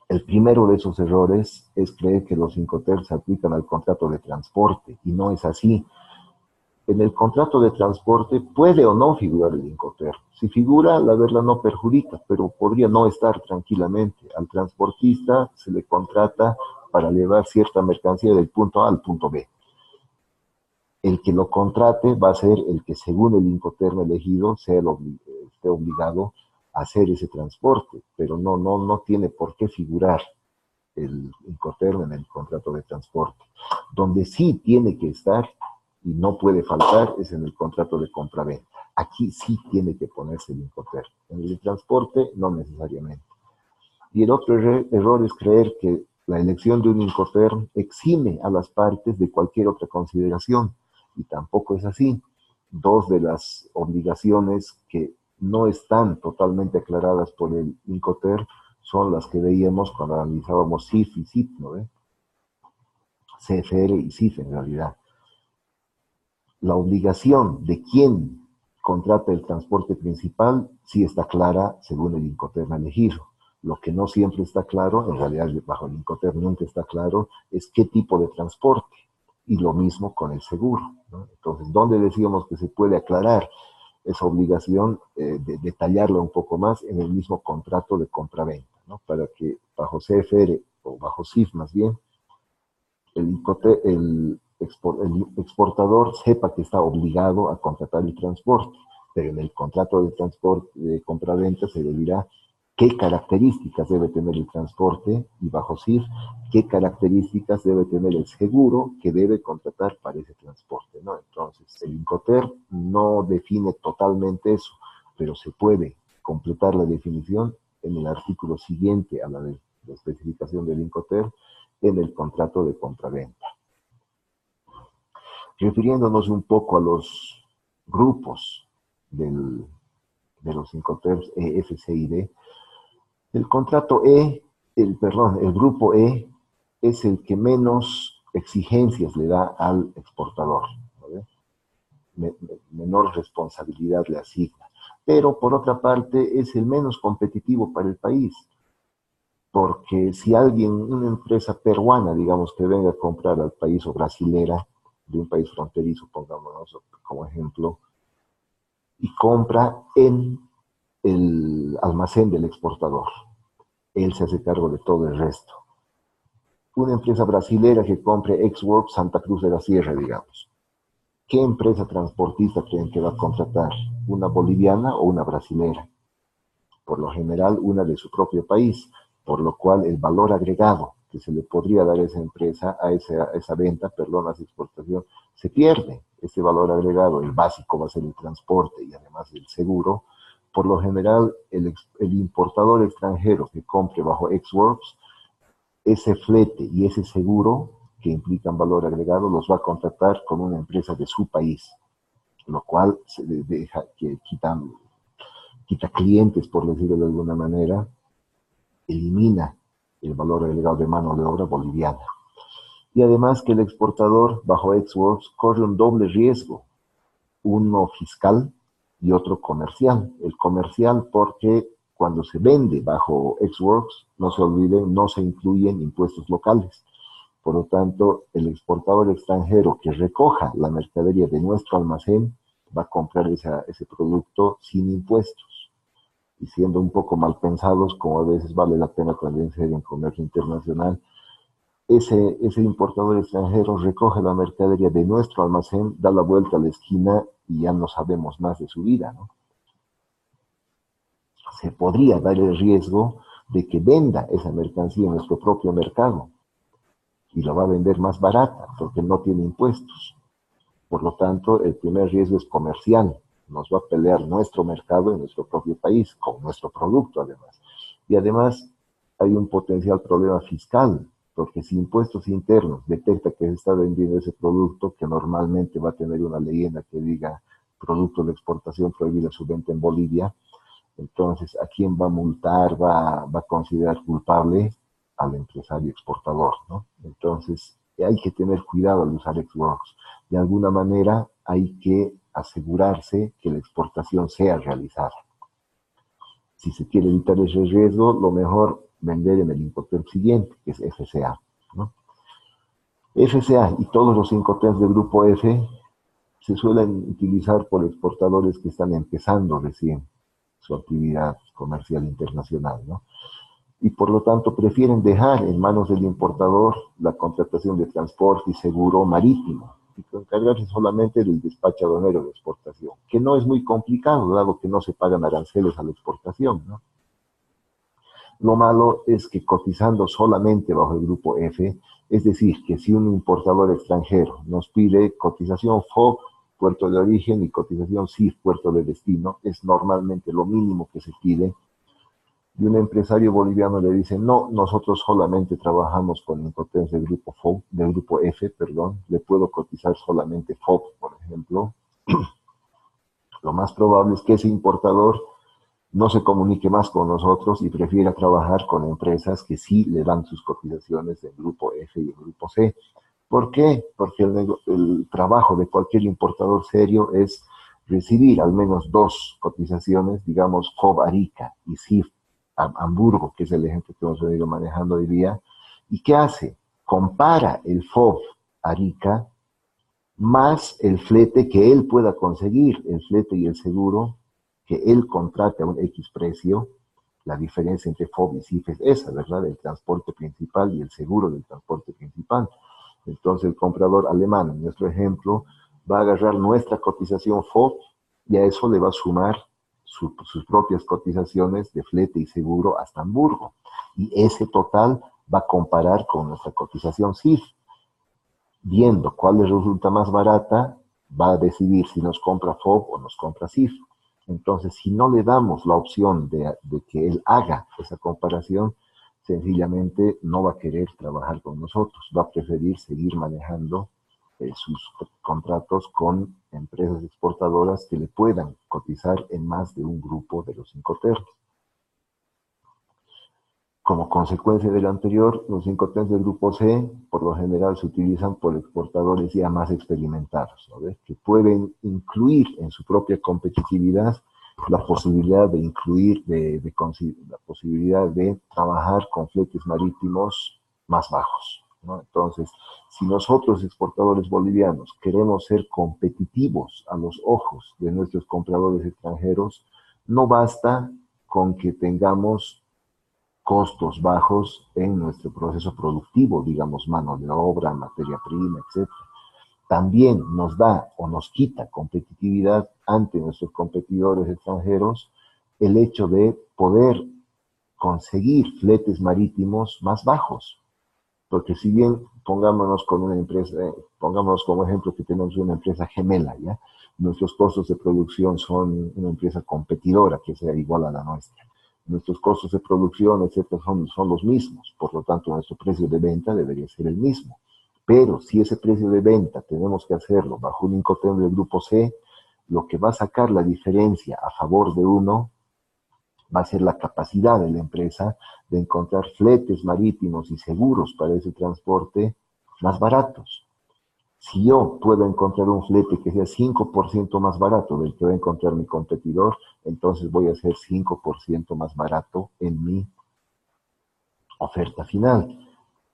S1: El primero de esos errores es creer que los Incoterms se aplican al contrato de transporte, y no es así. En el contrato de transporte puede o no figurar el Incoterm. Si figura, la verdad no perjudica, pero podría no estar tranquilamente. Al transportista se le contrata para llevar cierta mercancía del punto A al punto B. El que lo contrate va a ser el que, según el Incoterm elegido, esté obligado a hacer ese transporte, pero no tiene por qué figurar el Incoterm en el contrato de transporte. Donde sí tiene que estar y no puede faltar es en el contrato de compraventa. Aquí sí tiene que ponerse el Incoterm. En el de transporte, no necesariamente. Y el otro error es creer que la elección de un Incoterm exime a las partes de cualquier otra consideración, y tampoco es así. Dos de las obligaciones que no están totalmente aclaradas por el Incoterm son las que veíamos cuando analizábamos CIF y CIP, ¿no? CFR y CIF en realidad. La obligación de quién contrata el transporte principal sí está clara según el Incoterm elegido. Lo que no siempre está claro, en realidad bajo el Incoterm nunca está claro, es qué tipo de transporte. Y lo mismo con el seguro, ¿no? Entonces, ¿dónde decíamos que se puede aclarar esa obligación de detallarla un poco más en el mismo contrato de compraventa, ¿no? Para que bajo CFR o bajo CIF más bien, el exportador sepa que está obligado a contratar el transporte, pero en el contrato de transporte de compraventa se le dirá qué características debe tener el transporte y bajo CIF qué características debe tener el seguro que debe contratar para ese transporte, ¿no? Entonces, el Incoterm no define totalmente eso, pero se puede completar la definición en el artículo siguiente a la de la especificación del Incoterm en el contrato de compraventa. Refiriéndonos un poco a los grupos de los Incoterms E, F, C y D, el contrato E, el grupo E es el que menos exigencias le da al exportador, ¿no? Menor responsabilidad le asigna. Pero por otra parte es el menos competitivo para el país, porque si alguien, una empresa peruana, digamos, que venga a comprar al país o brasilera, de un país fronterizo, pongámonos como ejemplo, y compra en el almacén del exportador, él se hace cargo de todo el resto. Una empresa brasilera que compre Ex-Works Santa Cruz de la Sierra, digamos. ¿Qué empresa transportista creen que va a contratar? ¿Una boliviana o una brasilera? Por lo general, una de su propio país, por lo cual el valor agregado que se le podría dar a esa empresa, a esa venta, perdón, a esa exportación, se pierde. Ese valor agregado, el básico va a ser el transporte y además el seguro. Por lo general, el importador extranjero que compre bajo Ex-Works, ese flete y ese seguro que implican valor agregado los va a contratar con una empresa de su país, lo cual se deja que quita clientes, por decirlo de alguna manera, elimina el valor agregado de mano de obra boliviana. Y además que el exportador bajo Ex-Works corre un doble riesgo, uno fiscal y otro comercial. El comercial porque cuando se vende bajo Ex-Works, no se olviden, no se incluyen impuestos locales. Por lo tanto, el exportador extranjero que recoja la mercadería de nuestro almacén va a comprar ese producto sin impuestos. Y siendo un poco mal pensados, como a veces vale la pena también ser en comercio internacional, ese importador extranjero recoge la mercadería de nuestro almacén, da la vuelta a la esquina y ya no sabemos más de su vida, ¿no? Se podría dar el riesgo de que venda esa mercancía en nuestro propio mercado y lo va a vender más barata porque no tiene impuestos. Por lo tanto, el primer riesgo es comercial. Nos va a pelear nuestro mercado en nuestro propio país, con nuestro producto además. Y además hay un potencial problema fiscal, porque si impuestos internos detecta que se está vendiendo ese producto, que normalmente va a tener una leyenda que diga producto de exportación prohibida su venta en Bolivia, entonces, ¿a quién va a multar, va a considerar culpable? Al empresario exportador, ¿no? Entonces, hay que tener cuidado al usar Ex-Works. De alguna manera, hay que asegurarse que la exportación sea realizada. Si se quiere evitar ese riesgo, lo mejor vender en el Incoterm siguiente, que es FCA, ¿no? FCA y todos los Incoterms del grupo F se suelen utilizar por exportadores que están empezando recién su actividad comercial internacional, ¿no? Y por lo tanto prefieren dejar en manos del importador la contratación de transporte y seguro marítimo y encargarse solamente del despacho aduanero de exportación, que no es muy complicado, dado que no se pagan aranceles a la exportación, ¿no? Lo malo es que cotizando solamente bajo el grupo F, Es decir, que si un importador extranjero nos pide cotización FOB, puerto de origen, y cotización CIF, puerto de destino, es normalmente lo mínimo que se pide. Y un empresario boliviano le dice, no, nosotros solamente trabajamos con Incoterms del grupo FOB, del grupo F, perdón, le puedo cotizar solamente FOB, por ejemplo. Lo más probable es que ese importador no se comunique más con nosotros y prefiera trabajar con empresas que sí le dan sus cotizaciones del grupo F y el grupo C. ¿Por qué? Porque el trabajo de cualquier importador serio es recibir al menos dos cotizaciones, digamos, FOB Arica y CIF Hamburgo, que es el ejemplo que hemos venido manejando hoy día. ¿Y qué hace? Compara el FOB Arica más el flete que él pueda conseguir, el flete y el seguro, que él contrate a un X precio. La diferencia entre FOB y CIF es esa, ¿verdad? El transporte principal y el seguro del transporte principal. Entonces el comprador alemán, en nuestro ejemplo, va a agarrar nuestra cotización FOB y a eso le va a sumar sus propias cotizaciones de flete y seguro hasta Hamburgo. Y ese total va a comparar con nuestra cotización CIF. Viendo cuál le resulta más barata, va a decidir si nos compra FOB o nos compra CIF. Entonces, si no le damos la opción de que él haga esa comparación, sencillamente no va a querer trabajar con nosotros, va a preferir seguir manejando sus contratos con empresas exportadoras que le puedan cotizar en más de un grupo de los Incoterms. Como consecuencia de lo anterior, los Incoterms del grupo C por lo general se utilizan por exportadores ya más experimentados, ¿no? Que pueden incluir en su propia competitividad la posibilidad de incluir, la posibilidad de trabajar con fletes marítimos más bajos, ¿no? Entonces, si nosotros exportadores bolivianos queremos ser competitivos a los ojos de nuestros compradores extranjeros, no basta con que tengamos costos bajos en nuestro proceso productivo, digamos, mano de obra, materia prima, etc. También nos da o nos quita competitividad ante nuestros competidores extranjeros el hecho de poder conseguir fletes marítimos más bajos. Porque si bien pongámonos con una empresa, pongámonos como ejemplo que tenemos una empresa gemela, ¿ya? Nuestros costos de producción son una empresa competidora que sea igual a la nuestra. Nuestros costos de producción, etcétera, son los mismos. Por lo tanto, nuestro precio de venta debería ser el mismo. Pero si ese precio de venta tenemos que hacerlo bajo un Incoterm del grupo C, lo que va a sacar la diferencia a favor de uno va a ser la capacidad de la empresa de encontrar fletes marítimos y seguros para ese transporte más baratos. Si yo puedo encontrar un flete que sea 5% más barato del que va a encontrar mi competidor, entonces voy a ser 5% más barato en mi oferta final.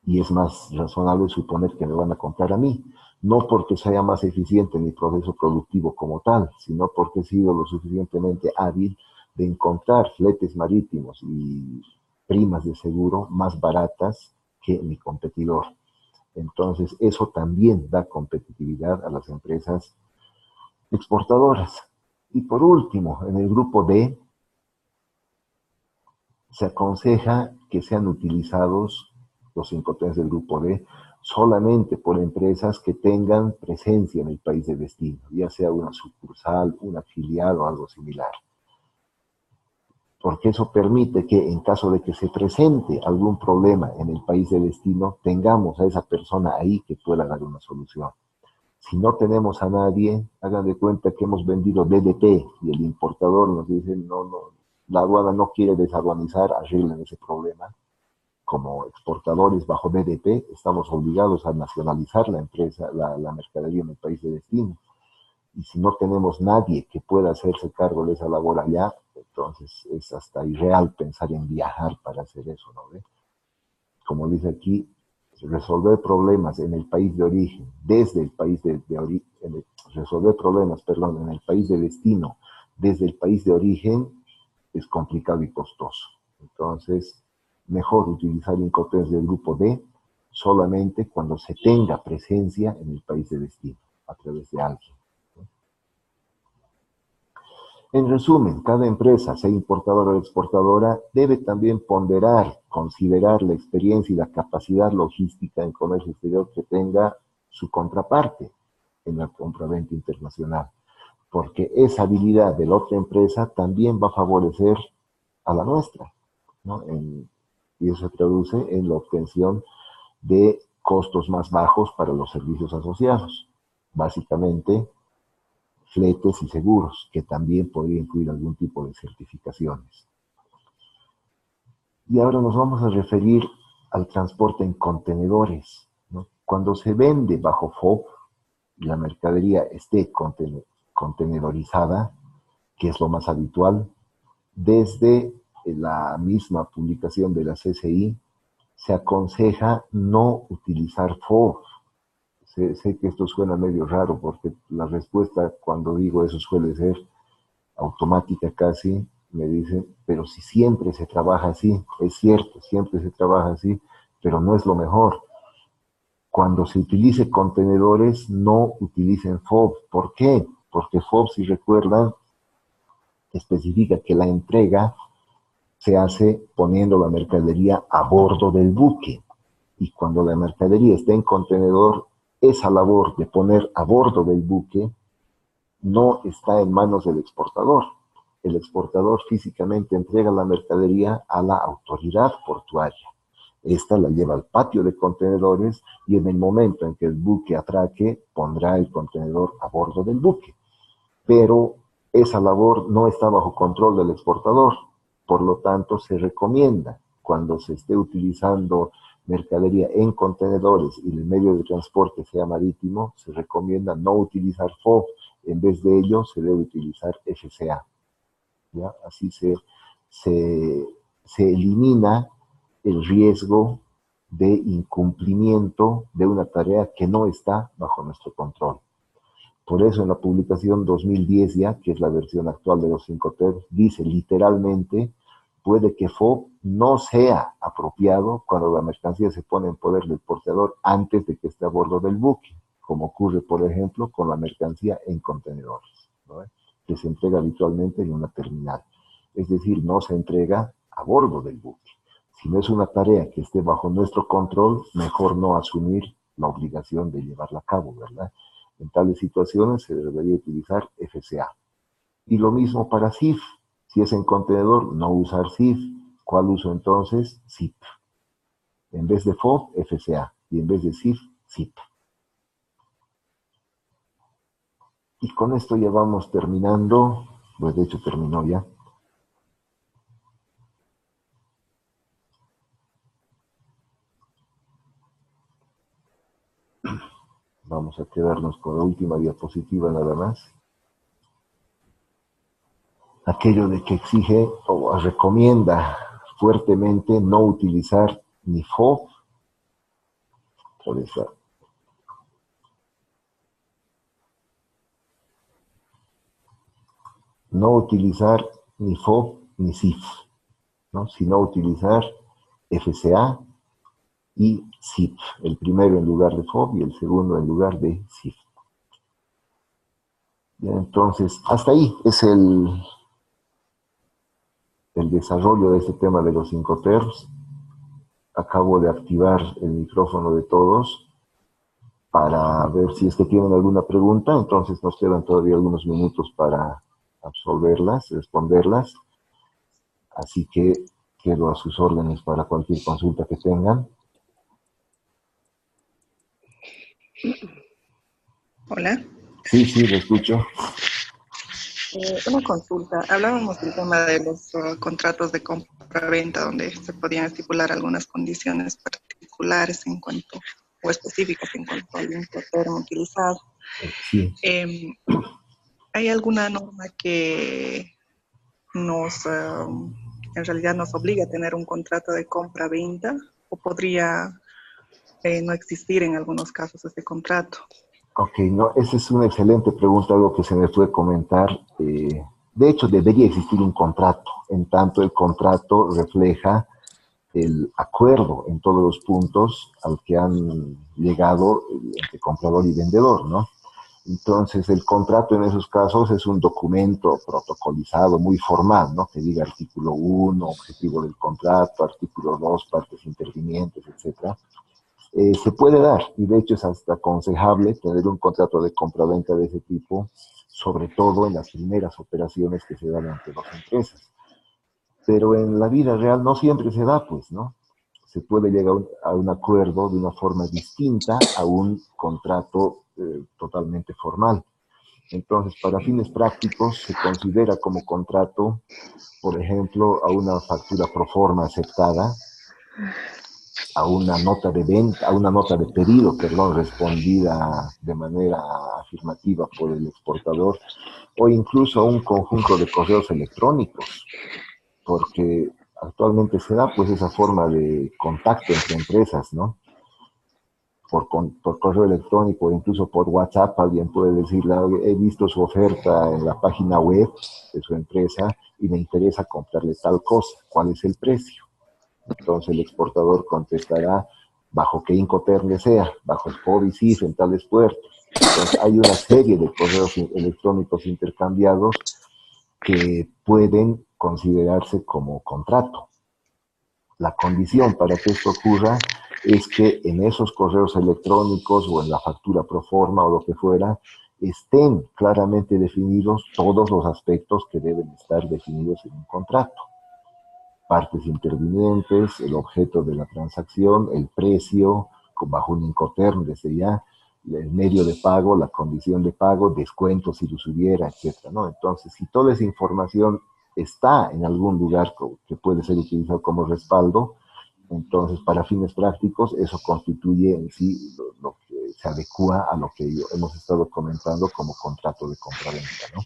S1: Y es más razonable suponer que me van a comprar a mí, no porque sea más eficiente en mi proceso productivo como tal, sino porque he sido lo suficientemente hábil de encontrar fletes marítimos y primas de seguro más baratas que mi competidor. Entonces, eso también da competitividad a las empresas exportadoras. Y por último, en el grupo D, se aconseja que sean utilizados los Incoterms del grupo D solamente por empresas que tengan presencia en el país de destino, ya sea una sucursal, una filial o algo similar. Porque eso permite que en caso de que se presente algún problema en el país de destino, tengamos a esa persona ahí que pueda dar una solución. Si no tenemos a nadie, hagan de cuenta que hemos vendido DDT y el importador nos dice, no, no, la aduana no quiere desaduanizar, arreglen ese problema. Como exportadores bajo DDT, estamos obligados a nacionalizar la empresa, la mercadería en el país de destino. Y si no tenemos nadie que pueda hacerse cargo de esa labor allá, entonces es hasta irreal pensar en viajar para hacer eso, ¿no ve? Como dice aquí, resolver problemas en el país de origen, desde el país de origen, resolver problemas, perdón, en el país de destino, desde el país de origen, es complicado y costoso. Entonces, mejor utilizar Incoterms del grupo D solamente cuando se tenga presencia en el país de destino, a través de alguien. En resumen, cada empresa, sea importadora o exportadora, debe también ponderar, considerar la experiencia y la capacidad logística en comercio exterior que tenga su contraparte en la compraventa internacional, porque esa habilidad de la otra empresa también va a favorecer a la nuestra, ¿no? Y eso se traduce en la obtención de costos más bajos para los servicios asociados. Básicamente, fletes y seguros, que también podría incluir algún tipo de certificaciones. Y ahora nos vamos a referir al transporte en contenedores, ¿no? Cuando se vende bajo FOB y la mercadería esté contenedorizada, que es lo más habitual, desde la misma publicación de la CCI se aconseja no utilizar FOB. Sé que esto suena medio raro porque la respuesta cuando digo eso suele ser automática casi. Me dicen, pero si siempre se trabaja así, es cierto, siempre se trabaja así, pero no es lo mejor. Cuando se utilice contenedores, no utilicen FOB. ¿Por qué? Porque FOB, si recuerdan, especifica que la entrega se hace poniendo la mercadería a bordo del buque. Y cuando la mercadería está en contenedor, esa labor de poner a bordo del buque no está en manos del exportador. El exportador físicamente entrega la mercadería a la autoridad portuaria. Esta la lleva al patio de contenedores y en el momento en que el buque atraque, pondrá el contenedor a bordo del buque. Pero esa labor no está bajo control del exportador. Por lo tanto, se recomienda, cuando se esté utilizando mercadería en contenedores y el medio de transporte sea marítimo, se recomienda no utilizar FOB. En vez de ello, se debe utilizar FCA. ¿Ya? Así se elimina el riesgo de incumplimiento de una tarea que no está bajo nuestro control. Por eso en la publicación 2010 ya, que es la versión actual de los 5TER, dice literalmente, puede que FOB no sea apropiado cuando la mercancía se pone en poder del porteador antes de que esté a bordo del buque, como ocurre, por ejemplo, con la mercancía en contenedores, ¿no? Que se entrega habitualmente en una terminal. Es decir, no se entrega a bordo del buque. Si no es una tarea que esté bajo nuestro control, mejor no asumir la obligación de llevarla a cabo, ¿verdad? En tales situaciones se debería utilizar FCA. Y lo mismo para CIF. Si es en contenedor, no usar CIF. ¿Cuál uso entonces? CIP. En vez de FOB, FCA. Y en vez de CIF, CIP. Y con esto ya vamos terminando. Pues de hecho terminó ya. Vamos a quedarnos con la última diapositiva nada más. Aquello de que exige o recomienda fuertemente no utilizar ni FOB, por esa. No utilizar ni FOB ni CIF, ¿no? Sino utilizar FCA y CIP, el primero en lugar de FOB y el segundo en lugar de CIF. Ya, entonces, hasta ahí es el desarrollo de este tema de los 5TERs. Acabo de activar el micrófono de todos para ver si es que tienen alguna pregunta, entonces nos quedan todavía algunos minutos para absolverlas, responderlas, así que quedo a sus órdenes para cualquier consulta que tengan.
S2: Hola.
S1: Sí, lo escucho.
S2: Una consulta. Hablábamos del tema de los contratos de compra-venta, donde se podían estipular algunas condiciones particulares en cuanto, o específicas en cuanto al Incoterm utilizado.
S1: Sí.
S2: ¿Hay alguna norma que en realidad nos obliga a tener un contrato de compra-venta, o podría no existir en algunos casos este contrato?
S1: Ok, no, esa es una excelente pregunta, algo que se me fue a comentar. De hecho, debería existir un contrato, en tanto el contrato refleja el acuerdo en todos los puntos al que han llegado entre comprador y vendedor, ¿no? Entonces, el contrato en esos casos es un documento protocolizado muy formal, ¿no? Que diga artículo 1, objetivo del contrato, artículo 2, partes intervinientes, etcétera. Se puede dar, y de hecho es hasta aconsejable tener un contrato de compraventa de ese tipo, sobre todo en las primeras operaciones que se dan entre dos empresas. Pero en la vida real no siempre se da, pues, ¿no? Se puede llegar a un acuerdo de una forma distinta a un contrato totalmente formal. Entonces, para fines prácticos, se considera como contrato, por ejemplo, a una factura pro forma aceptada, a una nota de venta, a una nota de pedido, perdón, respondida de manera afirmativa por el exportador, o incluso a un conjunto de correos electrónicos, porque actualmente se da pues esa forma de contacto entre empresas, ¿no? Por correo electrónico, incluso por WhatsApp, alguien puede decirle, he visto su oferta en la página web de su empresa y me interesa comprarle tal cosa, ¿cuál es el precio? Entonces el exportador contestará bajo qué Incoterm desea, bajo SPOB y CIF en tales puertos. Entonces hay una serie de correos electrónicos intercambiados que pueden considerarse como contrato. La condición para que esto ocurra es que en esos correos electrónicos o en la factura pro forma o lo que fuera, estén claramente definidos todos los aspectos que deben estar definidos en un contrato. Partes intervinientes, el objeto de la transacción, el precio, bajo un Incoterm desde ya, el medio de pago, la condición de pago, descuentos si los hubiera, etcétera, ¿no? Entonces, si toda esa información está en algún lugar que puede ser utilizado como respaldo, entonces para fines prácticos eso constituye en sí lo que se adecua a lo que hemos estado comentando como contrato de compraventa, ¿no?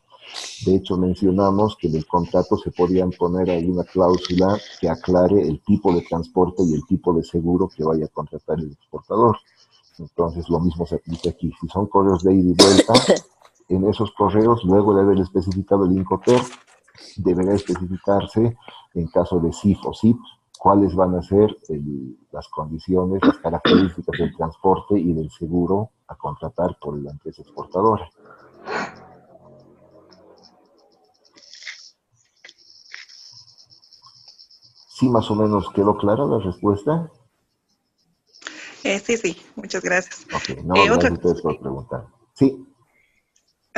S1: De hecho, mencionamos que en el contrato se podían poner alguna cláusula que aclare el tipo de transporte y el tipo de seguro que vaya a contratar el exportador. Entonces, lo mismo se aplica aquí. Si son correos de ida y vuelta, en esos correos, luego de haber especificado el Incoterm, deberá especificarse, en caso de CIF o CIP, cuáles van a ser las condiciones, las características del transporte y del seguro a contratar por la empresa exportadora. ¿Sí más o menos quedó clara la respuesta?
S2: Sí, muchas gracias.
S1: Ok, no, gracias a ustedes por preguntar. Sí.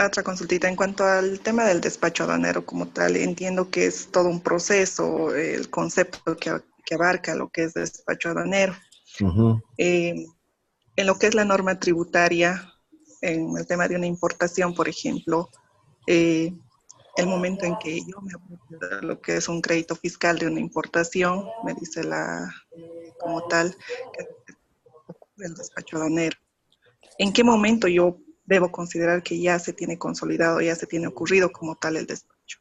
S2: Otra consultita. En cuanto al tema del despacho aduanero como tal, entiendo que es todo un proceso, el concepto que abarca lo que es despacho aduanero. En lo que es la norma tributaria, en el tema de una importación, por ejemplo, el momento en que yo me apropio de lo que es un crédito fiscal de una importación, me dice como tal, que ocurre el despacho aduanero. ¿En qué momento yo debo considerar que ya se tiene consolidado, ya se tiene ocurrido como tal el despacho?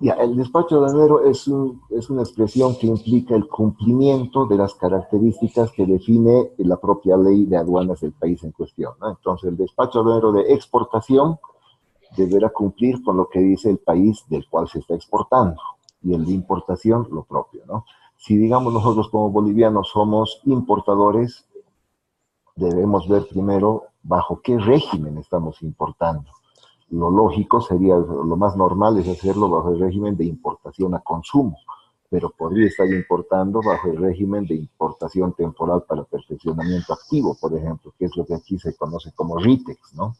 S1: Ya, el despacho aduanero es una expresión que implica el cumplimiento de las características que define la propia ley de aduanas del país en cuestión, ¿no? Entonces, el despacho aduanero de exportación deberá cumplir con lo que dice el país del cual se está exportando, y el de importación lo propio, ¿no? Si, digamos, nosotros como bolivianos somos importadores, debemos ver primero bajo qué régimen estamos importando. Lo lógico sería, lo más normal es hacerlo bajo el régimen de importación a consumo, pero podría estar importando bajo el régimen de importación temporal para perfeccionamiento activo, por ejemplo, que es lo que aquí se conoce como RITEX, ¿no?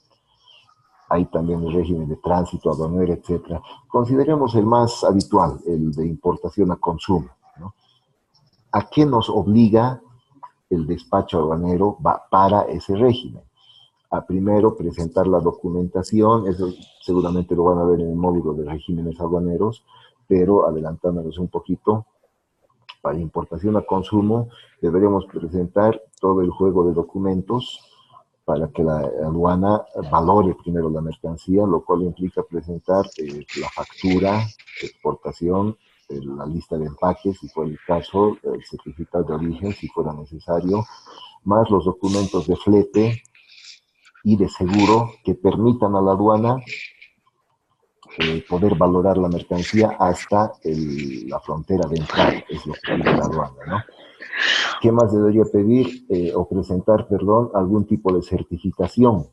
S1: Hay también el régimen de tránsito aduanero, etcétera. Consideremos el más habitual, el de importación a consumo, ¿no? ¿A qué nos obliga el despacho aduanero para ese régimen? A primero presentar la documentación, eso seguramente lo van a ver en el módulo de regímenes aduaneros, pero adelantándonos un poquito, para importación a consumo deberemos presentar todo el juego de documentos para que la aduana valore primero la mercancía, lo cual implica presentar la factura de exportación, la lista de empaques, si fuera el caso, el certificado de origen, si fuera necesario, más los documentos de flete y de seguro que permitan a la aduana poder valorar la mercancía hasta la frontera de entrada, es lo que pide la aduana, ¿no? ¿Qué más debería pedir o presentar, perdón, algún tipo de certificación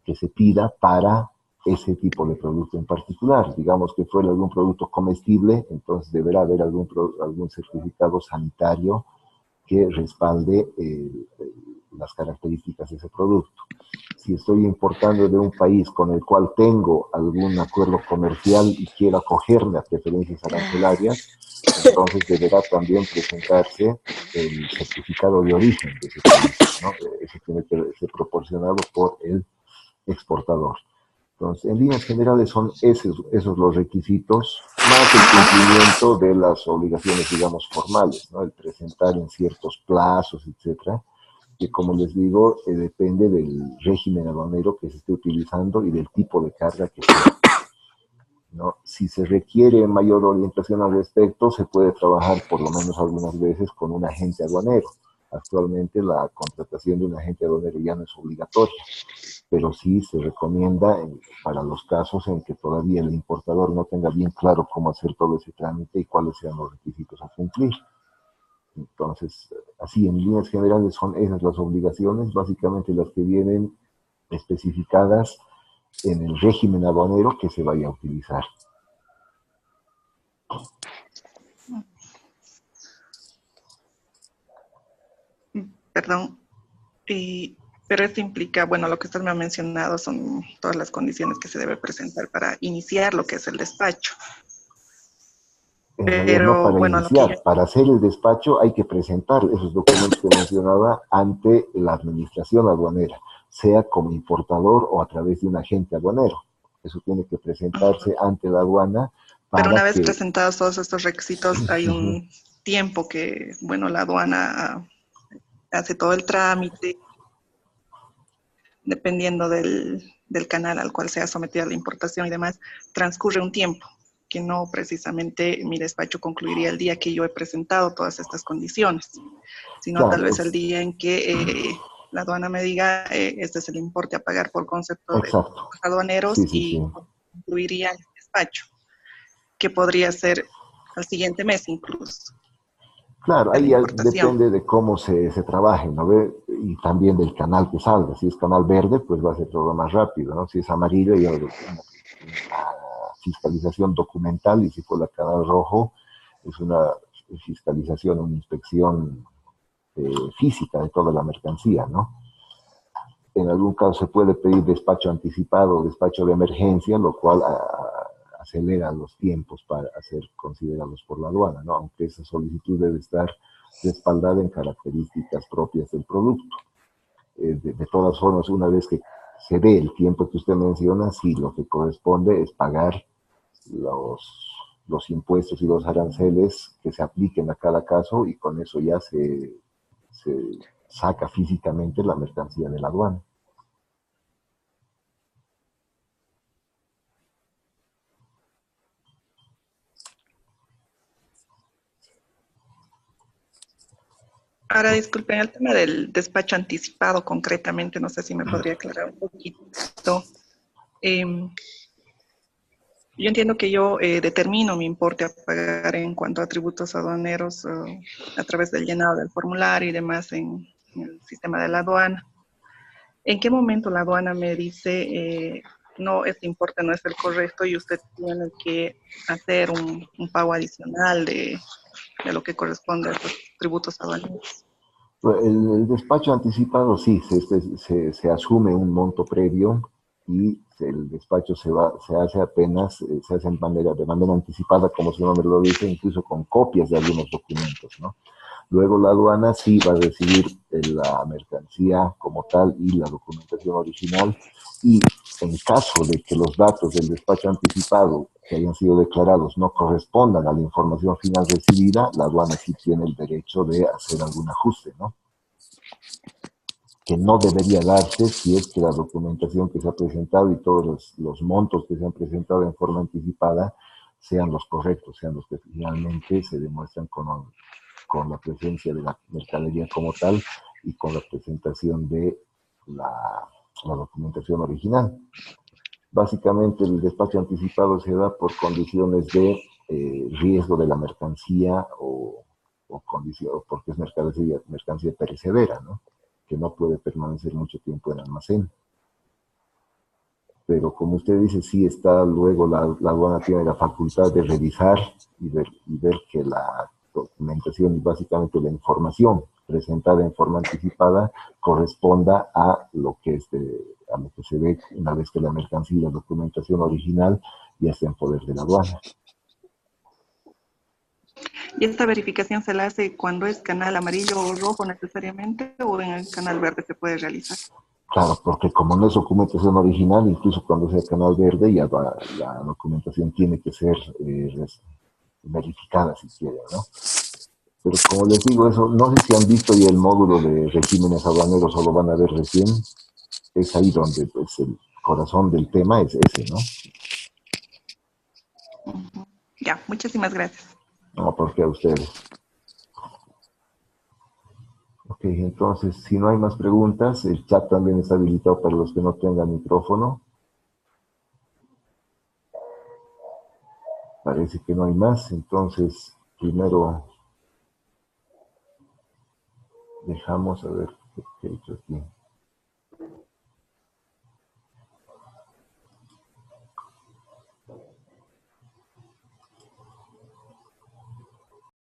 S1: que se pida para ese tipo de producto en particular. Digamos que fuera algún producto comestible, entonces deberá haber algún certificado sanitario que respalde las características de ese producto. Si estoy importando de un país con el cual tengo algún acuerdo comercial y quiero acogerme a preferencias arancelarias, entonces deberá también presentarse el certificado de origen de ese producto, ¿no? Eso tiene que ser proporcionado por el exportador. Entonces, en líneas generales son esos los requisitos, más el cumplimiento de las obligaciones, digamos, formales, ¿no? El presentar en ciertos plazos, etcétera, que como les digo, depende del régimen aduanero que se esté utilizando y del tipo de carga que sea, ¿no? Si se requiere mayor orientación al respecto, se puede trabajar por lo menos algunas veces con un agente aduanero. Actualmente la contratación de un agente aduanero ya no es obligatoria, pero sí se recomienda para los casos en que todavía el importador no tenga bien claro cómo hacer todo ese trámite y cuáles sean los requisitos a cumplir. Entonces, así en líneas generales son esas las obligaciones, básicamente las que vienen especificadas en el régimen aduanero que se vaya a utilizar.
S2: Perdón, pero esto implica, bueno, lo que usted me ha mencionado son todas las condiciones que se debe presentar para iniciar lo que es el despacho.
S1: En realidad no
S2: Pero
S1: para
S2: bueno, lo que yo...
S1: iniciar, para hacer el despacho hay que presentar esos documentos que mencionaba ante la administración aduanera, sea como importador o a través de un agente aduanero. Eso tiene que presentarse ante la aduana
S2: Pero
S1: para
S2: una vez
S1: que...
S2: presentados todos estos requisitos, hay un tiempo que, bueno, la aduana hace todo el trámite, dependiendo del canal al cual sea sometida la importación y demás, transcurre un tiempo, que no precisamente mi despacho concluiría el día que yo he presentado todas estas condiciones, sino tal
S1: Claro,
S2: vez el día en que la aduana me diga, este es el importe a pagar por concepto de
S1: exacto.
S2: los aduaneros
S1: Sí, sí, sí.
S2: y concluiría el despacho, que podría ser al siguiente mes incluso
S1: Claro,
S2: de la
S1: ahí ya
S2: importación.
S1: depende de cómo se trabaje, ¿no ve? Y también del canal que salga. Si es canal verde, pues va a ser todo más rápido, ¿no? Si es amarillo, ya una fiscalización documental, y si fue la canal rojo, es una fiscalización, una inspección física de toda la mercancía, ¿no? En algún caso se puede pedir despacho anticipado o despacho de emergencia, lo cual acelera los tiempos para ser considerados por la aduana, ¿no? Aunque esa solicitud debe estar respaldada en características propias del producto. De todas formas, una vez que se dé el tiempo que usted menciona, sí, lo que corresponde es pagar los impuestos y los aranceles que se apliquen a cada caso, y con eso ya se saca físicamente la mercancía de la aduana.
S2: Ahora, disculpen, el tema del despacho anticipado concretamente, no sé si me podría aclarar un poquito. Eh, yo entiendo que yo determino mi importe a pagar en cuanto a tributos aduaneros a través del llenado del formulario y demás en el sistema de la aduana. ¿En qué momento la aduana me dice, no, este importe no es el correcto y usted tiene que hacer un pago adicional de lo que corresponde a estos tributos aduaneros?
S1: El despacho anticipado sí, se asume un monto previo, y el despacho se hace apenas, se hace de manera anticipada, como su nombre lo dice, incluso con copias de algunos documentos, ¿no? Luego la aduana sí va a recibir la mercancía como tal y la documentación original, y en caso de que los datos del despacho anticipado que hayan sido declarados no correspondan a la información final recibida, la aduana sí tiene el derecho de hacer algún ajuste, ¿no? Que no debería darse si es que la documentación que se ha presentado y todos los montos que se han presentado en forma anticipada sean los correctos, sean los que finalmente se demuestran con la presencia de la mercadería como tal y con la presentación de la documentación original. Básicamente el despacho anticipado se da por condiciones de riesgo de la mercancía, o porque es mercancía perecedera, ¿no? Que no puede permanecer mucho tiempo en almacén. pero como usted dice, sí está, luego la aduana tiene la facultad de revisar y ver que la documentación y básicamente la información presentada en forma anticipada corresponda a lo que a lo que se ve una vez que la mercancía y la documentación original ya está en poder de la aduana.
S2: ¿Y esta verificación se la hace cuando es canal amarillo o rojo necesariamente, o en el canal verde se puede realizar?
S1: Claro, porque como no es documentación original, incluso cuando sea canal verde, ya la documentación tiene que ser verificada si quieren, ¿no? Pero como les digo, eso, no sé si han visto ya el módulo de regímenes aduaneros o lo van a ver recién. Es ahí donde pues, el corazón del tema es ese, ¿no?
S2: Ya, muchísimas gracias.
S1: No, porque a ustedes. Ok, entonces, si no hay más preguntas, el chat también está habilitado para los que no tengan micrófono. Parece que no hay más, entonces, primero dejamos a ver qué he hecho aquí.